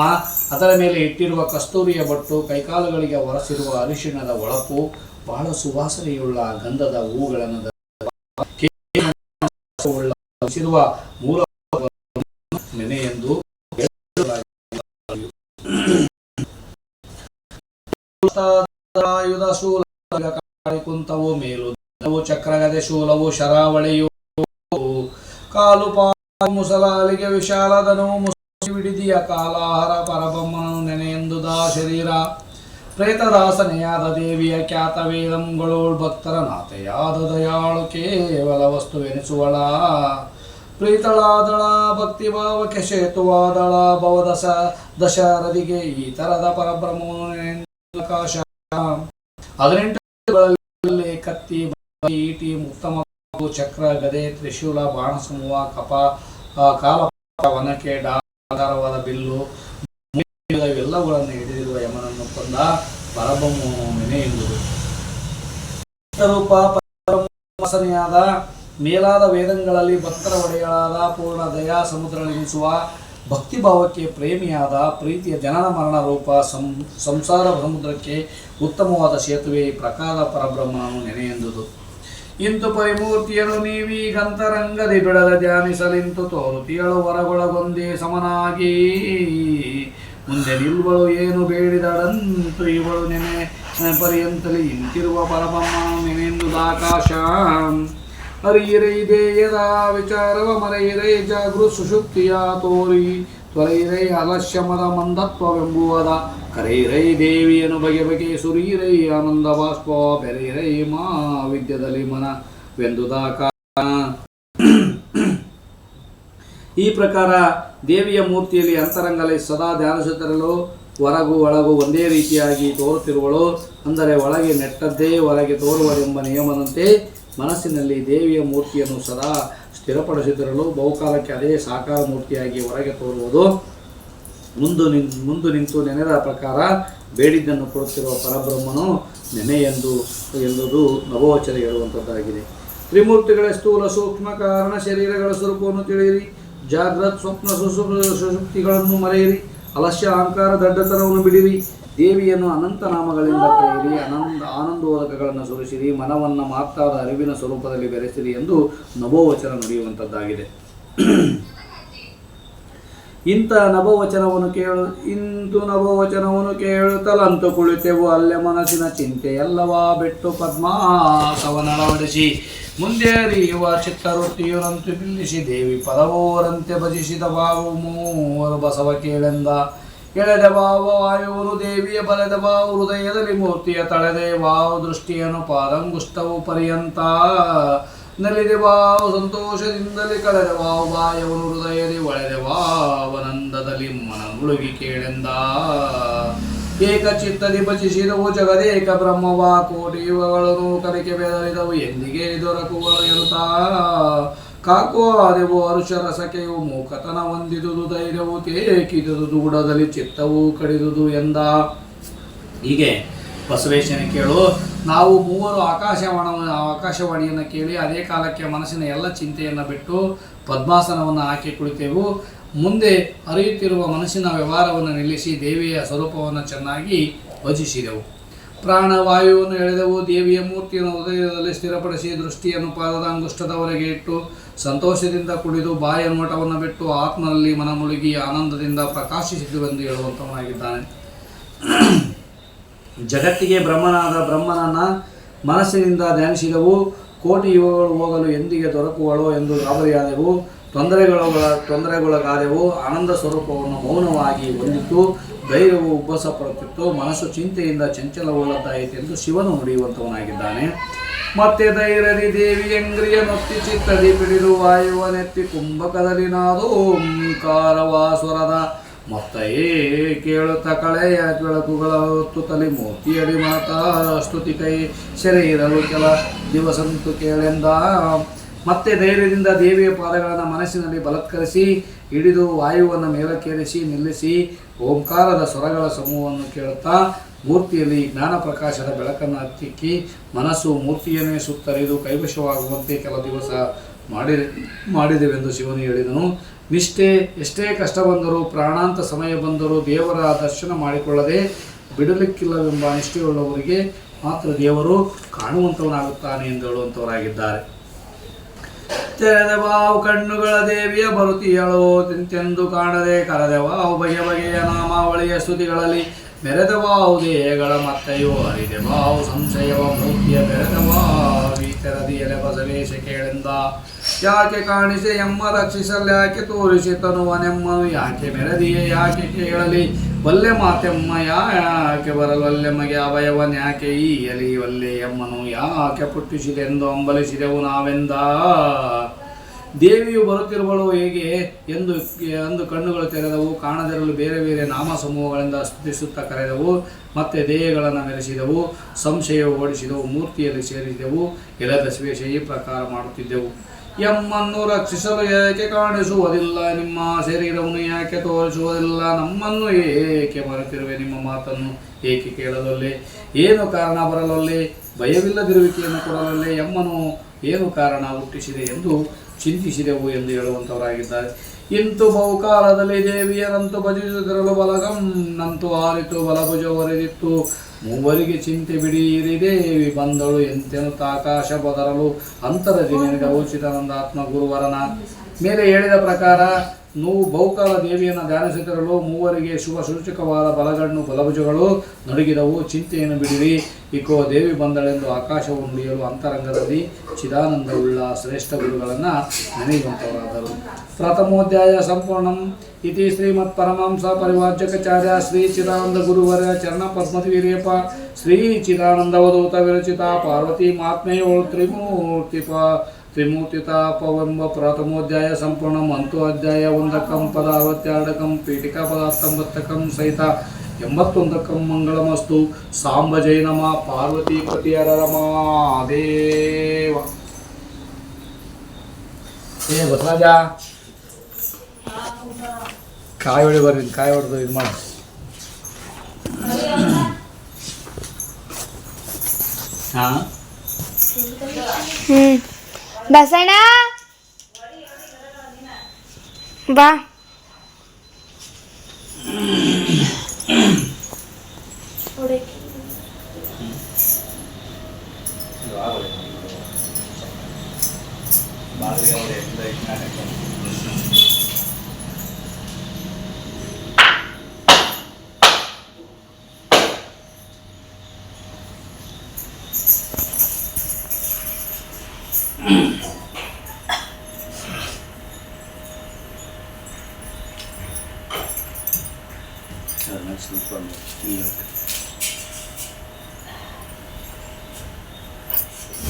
ಅದರ ಮೇಲೆ ಇಟ್ಟಿರುವ ಕಸ್ತೂರಿಯ ಬಟ್ಟು, ಕೈಕಾಲುಗಳಿಗೆ ಒರೆಸಿರುವ ಅರಿಶಿಣದ ಒಳಪು, ಬಹಳ ಸುವಾಸನೆಯುಳ್ಳ ಗಂಧದ ಹೂಗಳನ್ನು ಮೂಲ ನೆನೆ ಎಂದು ಆಯುಧ ಶೂಲ ಕುಂತವು ಮೇಲು ಚಕ್ರಗದೆ ಶೂಲವು ಶರಾವಳಿಯು ಕಾಲು ಮುಸಲಾಲಿಗೆ ವಿಶಾಲದನು ವಿಡಿದಿಯ ಕಾಲಾಹಾರ ಪರಬ್ರಹ್ಮನು ನೆನೆಯೆಂದುದ ಶರೀರ. ಪ್ರೇತದಾಸನೆಯಾದ ದೇವಿಯ ಖ್ಯಾತ ವೇದಂಗಳು ಭಕ್ತರ ನಾಥೆಯಾದ ದಯಾಳು ಕೇವಲ ವಸ್ತುವೆನಿಸುವಳ ಪ್ರೀತಳಾದಳ ಭಕ್ತಿಭಾವಕ್ಕೆ ಸೇತುವಾದಳ ಭವದಸ ದಶರಥಿಗೆ ಈ ತರದ ಪರಬ್ರಹ್ಮನು ನೆನೆಯುವ 18 ಕತ್ತಿ ಈಟಿ ಉತ್ತಮ ಚಕ್ರ ಗದೆ ತ್ರಿಶೂಲ ಬಾಣ ಸಮೂಹ ಕಪ ಕಾಲ ವನಕೆ ಆಧಾರವಾದ ಬಿಲ್ಲು ಇವೆಲ್ಲವುಗಳನ್ನು ಹಿಡಿದಿರುವ ಯಮನನ್ನು ಕೊಂದ ಪರಬ್ರಹ್ಮನು ನೆನೆ ಎಂಬುದು ರೂಪ. ಪರಬ್ರಹ್ಮವಾಸನೆಯಾದ ಮೇಲಾದ ವೇದಗಳಲ್ಲಿ ಭಕ್ತರ ಒಡೆಯಲಾದ ಪೂರ್ಣ ದಯಾ ಸಮುದ್ರನೆನಿಸುವ ಭಕ್ತಿಭಾವಕ್ಕೆ ಪ್ರೇಮಿಯಾದ ಪ್ರೀತಿಯ ಜನನ ಮರಣ ರೂಪ ಸಂಸಾರ ಸಮುದ್ರಕ್ಕೆ ಉತ್ತಮವಾದ ಸೇತುವೆ ಈ ಪ್ರಕಾರ ಪರಬ್ರಹ್ಮನು ನೆನೆಯೆಂದುದು. ಇಂತು ಪರಿಮೂರ್ತಿಯನ್ನು ನೀವೀಗಂತರಂಗದಿ ಬಿಡದ ಧ್ಯಾನಿಸಲಿಂತು ತೋರುತಿಯಳು ಹೊರಗೊಳಗೊಂದೇ ಸಮನಾಗಿ ಮುಂದೆ ನಿಲ್ವಳು ಏನು ಬೇಡಿದಳಂತು ಇವಳು ನೆನೆ ಪರ್ಯಂತಲಿ ಇಂತಿರುವ ಪರಬ್ರಹ್ಮನು ನೆನೆಯೆಂದುದಾಕಾಶ. ಹರಿಯಿರೈ ದೇಯದ ವಿಚಾರವ ಮರೆಯಿರೈ ಜಾಗೃತ್ ಸುಷುಪ್ತಿಯ ತೋರಿ ತ್ವರೈರೈ ಅಲಶ್ಯಮದ ಮಂದತ್ವವೆಂಬುವದ ಕರೈರೈ ದೇವಿಯನ್ನು ಬಗೆ ಬಗೆ ಸುರೀರೈ ಆನಂದ ಬಾಷ್ಪ ಬೆರೆಯಿರೈ ಮಾ ವಿದ್ಯದಲ್ಲಿ ಮನವೆಂದುದಾಕ. ಈ ಪ್ರಕಾರ ದೇವಿಯ ಮೂರ್ತಿಯಲ್ಲಿ ಅಂತರಂಗದಲ್ಲಿ ಸದಾ ಧ್ಯಾನಿಸುತ್ತಿರಲು ಹೊರಗು ಒಳಗು ಒಂದೇ ರೀತಿಯಾಗಿ ತೋರುತ್ತಿರುವಳು. ಅಂದರೆ ಒಳಗೆ ನೆಟ್ಟದ್ದೇ ಹೊರಗೆ ತೋರುವರೆಂಬ ನಿಯಮದಂತೆ ಮನಸ್ಸಿನಲ್ಲಿ ದೇವಿಯ ಮೂರ್ತಿಯನ್ನು ಸದಾ ಸ್ಥಿರಪಡಿಸುತ್ತಿರಲು ಬಹುಕಾಲಕ್ಕೆ ಅದೇ ಸಾಕಾರ ಮೂರ್ತಿಯಾಗಿ ಹೊರಗೆ ತೋರುವುದು. ಮುಂದು ನಿಂತು ನೆನೆದ ಪ್ರಕಾರ ಬೇಡಿದ್ದನ್ನು ಕೊಡುತ್ತಿರುವ ಪರಬ್ರಹ್ಮನು ನೆನೆ ಎಂಬುದು ನವೋಚನೆ ಹೇಳುವಂಥದ್ದಾಗಿದೆ. ತ್ರಿಮೂರ್ತಿಗಳ ಸ್ಥೂಲ ಸೂಕ್ಷ್ಮ ಕಾರಣ ಶರೀರಗಳ ಸ್ವರೂಪವನ್ನು ತಿಳಿಯಿರಿ. ಜಾಗ್ರತ್ ಸ್ವಪ್ನ ಸುಷುಪ್ತಿಗಳನ್ನು ಮರೆಯಿರಿ. ಅಲಸ್ಯ ಅಹಂಕಾರ ದಡ್ಡತನವನ್ನು ಬಿಡಿರಿ. ದೇವಿಯನ್ನು ಅನಂತ ನಾಮಗಳಿಂದ ಕರೆಯಿರಿ. ಆನಂದೋದಕಗಳನ್ನು ಸುರಿಸಿರಿ. ಮನವನ್ನು ಮಾತಾದ ಅರಿವಿನ ಸ್ವರೂಪದಲ್ಲಿ ಬೆರೆಸಿರಿ ಎಂದು ನಭೋವಚನ ನುಡಿಯುವಂಥದ್ದಾಗಿದೆ. ಇಂಥ ನಭೋವಚನವನ್ನು ಕೇಳುತ್ತಲಂತು ಕುಳಿತೆವು. ಅಲ್ಲೇ ಮನಸ್ಸಿನ ಚಿಂತೆ ಎಲ್ಲವಾ ಬಿಟ್ಟು ಪದ್ಮಾಸವನಳವಡಿಸಿ ಮುಂದೆ ಅರಿಯುವ ಚಿತ್ತವೃತ್ತಿಯುರಂತೆ ನಿಲ್ಲಿಸಿ ದೇವಿ ಪದವೋರಂತೆ ಭಜಿಸಿದ ಬಾವು ಮೂವರು ಬಸವ ಕೇಳೆಂದ. ಎಳೆದ ಬಾವು ವಾಯುವರು ದೇವಿಯ ಬಲೆದ ಬಾವು ಹೃದಯದಲ್ಲಿ ಮೂರ್ತಿಯ ತಳೆದೆ ವಾವು ದೃಷ್ಟಿಯನ್ನು ಪಾದಂಗುಷ್ಟವು ಪರ್ಯಂತ ನಲಿದೆ ವಾವು ಸಂತೋಷದಿಂದಲೇ ಕಳೆದ ವಾವು ಬಾಯವನು ಹೃದಯದಿ ಒಳೆದೆ ವಾವನಂದದಲ್ಲಿ ಮನ ಮುಳುಗಿ ಕೇಳೆಂದ. ಏಕಚಿತ್ತದಿ ಭಜಿಸಿದವು ಜಗದೇಕ ಬ್ರಹ್ಮವಾ ಕೋಟಿ ಯುಗಗಳನ್ನು ಕಲಿಕೆ ಬೆದರಿದವು ಎಂದಿಗೆ ದೊರಕುಗಳು ಎನ್ನುತ್ತಾ ಕಾಕೋ ಆದೆವು ಹರುಷ ರಸಕೆಯು ಮೂಕತನ ಹೊಂದಿದುದು ಧೈರ್ಯವು ತೇಕಿದುದು ದೂಡದಲ್ಲಿ ಚಿತ್ತವು ಕಡಿದುದು ಎಂದ. ಹೀಗೆ ಬಸವೇಶನ ಕೇಳು. ನಾವು ಮೂವರು ಆಕಾಶವಾಣಿಯನ್ನು ಕೇಳಿ ಅದೇ ಕಾಲಕ್ಕೆ ಮನಸ್ಸಿನ ಎಲ್ಲ ಚಿಂತೆಯನ್ನು ಬಿಟ್ಟು ಪದ್ಮಾಸನವನ್ನು ಹಾಕಿ ಕುಳಿತೆವು. ಮುಂದೆ ಹರಿಯುತ್ತಿರುವ ಮನಸ್ಸಿನ ವ್ಯವಹಾರವನ್ನು ನಿಲ್ಲಿಸಿ ದೇವಿಯ ಸ್ವರೂಪವನ್ನು ಚೆನ್ನಾಗಿ ಭಜಿಸಿದೆವು. ಪ್ರಾಣವಾಯುವನ್ನು ಎಳೆದೆವು. ದೇವಿಯ ಮೂರ್ತಿಯನ್ನು ಹೃದಯದಲ್ಲಿ ಸ್ಥಿರಪಡಿಸಿ ದೃಷ್ಟಿಯನ್ನು ಪಾದದ ಅಂಗುಷ್ಟದವರೆಗೆ ಇಟ್ಟು ಸಂತೋಷದಿಂದ ಕುಡಿದು ಬಾಯ ನೋಟವನ್ನು ಬಿಟ್ಟು ಆತ್ಮನಲ್ಲಿ ಮನ ಮುಳುಗಿ ಆನಂದದಿಂದ ಪ್ರಕಾಶಿಸಿದುವೆಂದು ಹೇಳುವಂತವನಾಗಿದ್ದಾನೆ. ಜಗತ್ತಿಗೆ ಬ್ರಹ್ಮನನ್ನ ಮನಸ್ಸಿನಿಂದ ಧ್ಯಾನಿಸಿದವು. ಕೋಟಿ ಯುಗಗಳು ಹೋಗಲು ಎಂದಿಗೆ ದೊರಕುವಳೋ ಎಂದು ಗಾಬರಿಯಾದೆವು. ತೊಂದರೆಗೊಳಗಾದೆವು. ಆನಂದ ಸ್ವರೂಪವನ್ನು ಮೌನವಾಗಿ ಹೊಂದಿತ್ತು. ಧೈರ್ಯವು ಉಬ್ಬಸ ಪಡುತ್ತಿತ್ತು. ಮನಸ್ಸು ಚಿಂತೆಯಿಂದ ಚಂಚಲಗೊಳ್ಳದ್ದಾಯಿತೆಂದು ಶಿವನು ನುಡಿಯುವಂತವನಾಗಿದ್ದಾನೆ. ಮತ್ತೆ ಧೈರ್ಯದಿ ದೇವಿಯಂಗ್ರಿಯ ನೊತ್ತಿ ಚಿತ್ತದಿ ಪಿಡಿದು ವಾಯುವನೆತ್ತಿ ಕುಂಭಕದಲ್ಲಿ ನಾದೋ ಓಂಕಾರವಾಸುರದ ಮತ್ತಯೇ ಕೇಳುತ್ತ ಕಳೆಯ ಬೆಳಕುಗಳ ಹೊತ್ತು ತಲೆ ಮೂರ್ತಿಯಡಿ ಮಾತಾ ಸ್ತುತಿ ಕೈ ಸೆರೆ ಇರಲು ಕೆಲ ದಿವಸಂತು ಕೇಳೆಂದ. ಮತ್ತೆ ಧೈರ್ಯದಿಂದ ದೇವಿಯ ಪಾದಗಳನ್ನು ಮನಸ್ಸಿನಲ್ಲಿ ಬಲತ್ಕರಿಸಿ ಹಿಡಿದು ವಾಯುವನ್ನು ಮೇಲಕ್ಕೇರಿಸಿ ನಿಲ್ಲಿಸಿ ಓಂಕಾರದ ಸ್ವರಗಳ ಸಮೂಹವನ್ನು ಕೇಳುತ್ತಾ ಮೂರ್ತಿಯಲ್ಲಿ ಜ್ಞಾನ ಪ್ರಕಾಶದ ಬೆಳಕನ್ನು ಹತ್ತಿಕ್ಕಿ ಮನಸ್ಸು ಮೂರ್ತಿಯನ್ನೇ ಸುತ್ತರಿದು ಕೈವಶವಾಗುವಂತೆ ಕೆಲ ದಿವಸ ಮಾಡಿದೆವೆಂದು ಶಿವನು ಹೇಳಿದನು. ನಿಷ್ಠೆ ಎಷ್ಟೇ ಕಷ್ಟ ಬಂದರೂ ಪ್ರಾಣಾಂತ ಸಮಯ ಬಂದರೂ ದೇವರ ದರ್ಶನ ಮಾಡಿಕೊಳ್ಳದೆ ಬಿಡಲಿಕ್ಕಿಲ್ಲವೆಂಬ ನಿಷ್ಠೆಯುಳ್ಳವರಿಗೆ ಮಾತ್ರ ದೇವರು ಕಾಣುವಂಥವನಾಗುತ್ತಾನೆ ಎಂದು ಹೇಳುವಂಥವರಾಗಿದ್ದಾರೆ. ತೆರೆದೆವಾವು ಕಣ್ಣುಗಳ ದೇವಿಯ ಬರುತ್ತಿಯಳೋ ತಿಂತೆಂದು ಕಾಣದೆ ಕರೆದೆವಾವು ಬಗೆಯ ಬಗೆಯ ನಾಮಾವಳಿಯ ಸ್ತುತಿಗಳಲ್ಲಿ ಮೆರೆದವಾವು ದೇಹಗಳ ಮತ್ತೆಯೋ ಅರಿದೆವಾವು ಸಂಶಯವ ಮೂರ್ತಿಯ ಬೆರೆದವಾವಿ ತೆರದಿ ಎಲೆ ಬಸವೇಶ ಕೇಳೆಂದ. ಯಾಕೆ ಕಾಣಿಸೆ ಎಮ್ಮ ರಕ್ಷಿಸಲು ಯಾಕೆ ತೋರಿಸಿ ತನುವನೆಮ್ಮನು ಯಾಕೆ ಮೆರೆದಿಯೇ ಯಾಕೆ ಕೇಳಲಿ ಒಲ್ಲೆ ಮಾತೆಮ್ಮ ಯಾಕೆ ಬರಲೊಲ್ಲೆ ಮಗೆ ಅವಯವನ್ ಯಾಕೆ ಈ ಎಲಿ ಒಲ್ಲೆ ಎಮ್ಮನು ಯಾಕೆ ಪುಟ್ಟಿಸಿದೆಂದು ಅಂಬಲಿಸಿದೆವು ನಾವೆಂದ. ದೇವಿಯು ಬರುತ್ತಿರುವಳು ಹೇಗೆ ಎಂದು ಕಣ್ಣುಗಳು ತೆರೆದವು. ಕಾಣದಿರಲು ಬೇರೆ ಬೇರೆ ನಾಮ ಸಮೂಹಗಳಿಂದ ಸ್ತುತಿಸುತ್ತಾ ಕರೆದವು. ಮತ್ತೆ ದೇಹಗಳನ್ನು ಮೆರೆಸಿದೆವು. ಸಂಶಯ ಓಡಿಸಿದೆವು. ಮೂರ್ತಿಯಲ್ಲಿ ಸೇರಿಸಿದೆವು. ಎಲೆದಸ್ವೇಶ ಈ ಪ್ರಕಾರ ಮಾಡುತ್ತಿದ್ದೆವು. ಎಮ್ಮನ್ನು ರಕ್ಷಿಸಲು ಏಕೆ ಕಾಣಿಸುವುದಿಲ್ಲ ನಿಮ್ಮ ಶರೀರವನ್ನು ಯಾಕೆ ತೋರಿಸುವುದಿಲ್ಲ ನಮ್ಮನ್ನು ಏಕೆ ಮರೆತಿರುವೆ ನಿಮ್ಮ ಮಾತನ್ನು ಏಕೆ ಕೇಳಲೊಲ್ಲೆ ಏನು ಕಾರಣ ಬರಲೊಲ್ಲೆ ಭಯವಿಲ್ಲದಿರುವಿಕೆಯನ್ನು ಕೊಡಲೊಲ್ಲೆ ಎಮ್ಮನು ಏನು ಕಾರಣ ಹುಟ್ಟಿಸಿದೆ ಎಂದು ಚಿಂತಿಸಿದೆವು ಎಂದು ಹೇಳುವಂಥವರಾಗಿದ್ದಾರೆ. ಇಂತು ಬಹುಕಾಲದಲ್ಲಿ ದೇವಿಯರಂತೂ ಭಜಿಸುತ್ತಿರಲು ಬಲಗಂ ನಂತು ಆರಿತು ಬಲಭುಜ ಹೊರೆದಿತ್ತು. ಮೂವರಿಗೆ ಚಿಂತೆ ಬಿಡಿಯಿರಿ ದೇವಿ ಬಂದಳು ಎಂತೆನುತ್ತ ಆಕಾಶ ಬದರಲು ಅಂತರದಿ ನೆನೆದ ಔಚಿತಾನಂದ ಆತ್ಮ ಗುರುವರನ ಮೇಲೆ ಹೇಳಿದ ಪ್ರಕಾರ ಬಹುಕಾಲ ದೇವಿಯನ್ನು ಧ್ಯಾನಿಸುತ್ತಿರಲು ಮೂವರಿಗೆ ಶುಭ ಸೂಚಕವಾದ ಬಲಗಣ್ಣು ಬಲಭುಜಗಳು ನಡುಗಿದವು. ಚಿಂತೆಯನ್ನು ಬಿಡಿರಿ ಇಕೋ ದೇವಿ ಬಂದಳೆಂದು ಆಕಾಶವು ನುಡಿಯಲು ಅಂತರಂಗದಲ್ಲಿ ಚಿದಾನಂದವುಳ್ಳ ಶ್ರೇಷ್ಠ ಗುರುಗಳನ್ನು ನೆನೆಯುವಂಥವರಾದರು. ಪ್ರಥಮೋಧ್ಯಾಯ ಸಂಪೂರ್ಣಂ ಇತಿ ಶ್ರೀಮತ್ ಪರಮಹಂಸ ಪರಿವಾರ್ಜಕಾಚಾರ್ಯ ಶ್ರೀ ಚಿದಾನಂದ ಗುರುವರ್ಯ ಚರಣ ಪದ್ಮತಿವೀರ್ಯಪ ಶ್ರೀ ಚಿದಾನಂದವಧೂತ ವಿರಚಿತ ಪಾರ್ವತಿ ಮಾತ್ಮೆಯೋಳು ತ್ರಿಮೂರ್ತಿತಾಪವೆಂಬ ಪ್ರಥಮೋಧ್ಯಾಯ ಸಂಪೂರ್ಣಂ ಅಂತು ಅಧ್ಯಾಯ 1 ಪದ 62 ಪೀಠಿಕಾ ಪದ 19 ಸಹಿತ 81 ಮಂಗಳಮಸ್ತು. ಸಾಂಬ ಜೈ ನಮ ಪಾರ್ವತಿ ಪತಿಯರ ರಮಾದೇವ. ಬಸವರಾಜ ಕಾಯಿ ಹೊಡಿ ಬರ್ರಿ ಕಾಯಿ ಹೊಡೆದು ಇದು ಮಾಡಿ. ಬಸಣ್ಣ ಬಾ.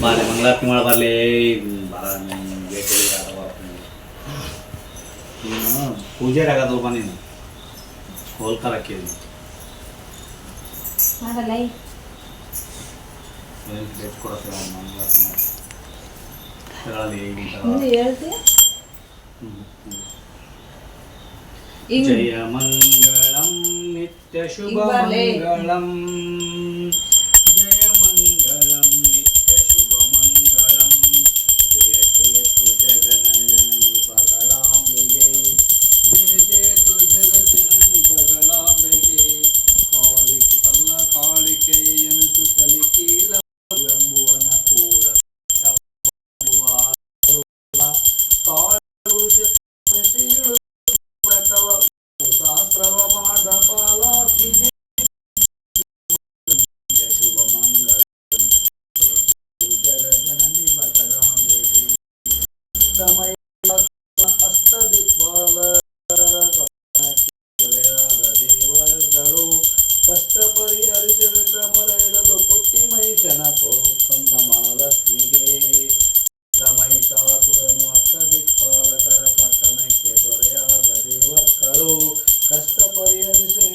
ಬಾರಿ ಮಂಗಳಾರತಿ ಮಾಡಿ ಬರಲಿ ಭಾಳ ನೀನು ಪೂಜೆಗೆ ಆಗೋದಲ್ವ ನೀನು ಹೋಲ್ಕರ್ ಹಾಕಿದ್ವಿ ಡೇಟ್ ಕೊಡತ್ತೆ ಮಂಗಳಾರತಿ ಜಯ ಮಂಗಳಂ ನಿತ್ಯ ಶುಭ ಮಂಗಳಂ ಜಯ ಮಂಗಳಂ ನಿತ್ಯ ಶುಭ ಮಂಗಳಂ ಜಯ ಜಯತು ಜಗನಯನಿ ಬಗಳಾಂಬೆಗೆ ಜಯ ಜಯತು ಜಗಜ್ಜನನಿ ಬಗಳಾಂಬೆಗೆ ಕಾಳಿಕೆ ತಲ್ಲ ಕಾಳಿಕೆ ಎನಿಸುತ್ತಲಿ ಕೀಳ ಎಂಬುವನ ಕೂಲ ಶಾಸ್ತ್ರವ ಮಾಡ ಪಾಲಾಕಿಗೆ ಶುಭ ಮಂಗಳ ಜಗಜನನಿ ಬಗಳಾಂಬೆಗೆ ಸಮಯ ಅಷ್ಟ ದೇವಗಳು ಕಷ್ಟ ಪರಿಹರಿಸಿದ ಮೊರೆ ಇಡಲು ಪುಟ್ಟಿ ಮಹಿಷನ ಕೊಂದ ಮಹಾಲಕ್ಷ್ಮಿಗೆ ಸಮೈಕಾಸುರನು ಅಷ್ಟದಿಕ್ಪಾಲಕರ ಪಟ್ಟಣಕ್ಕೆ ದೊರೆಯಾಗ ದೇವರ್ಗಳು ಕಷ್ಟ ಪರಿಹರಿಸಿ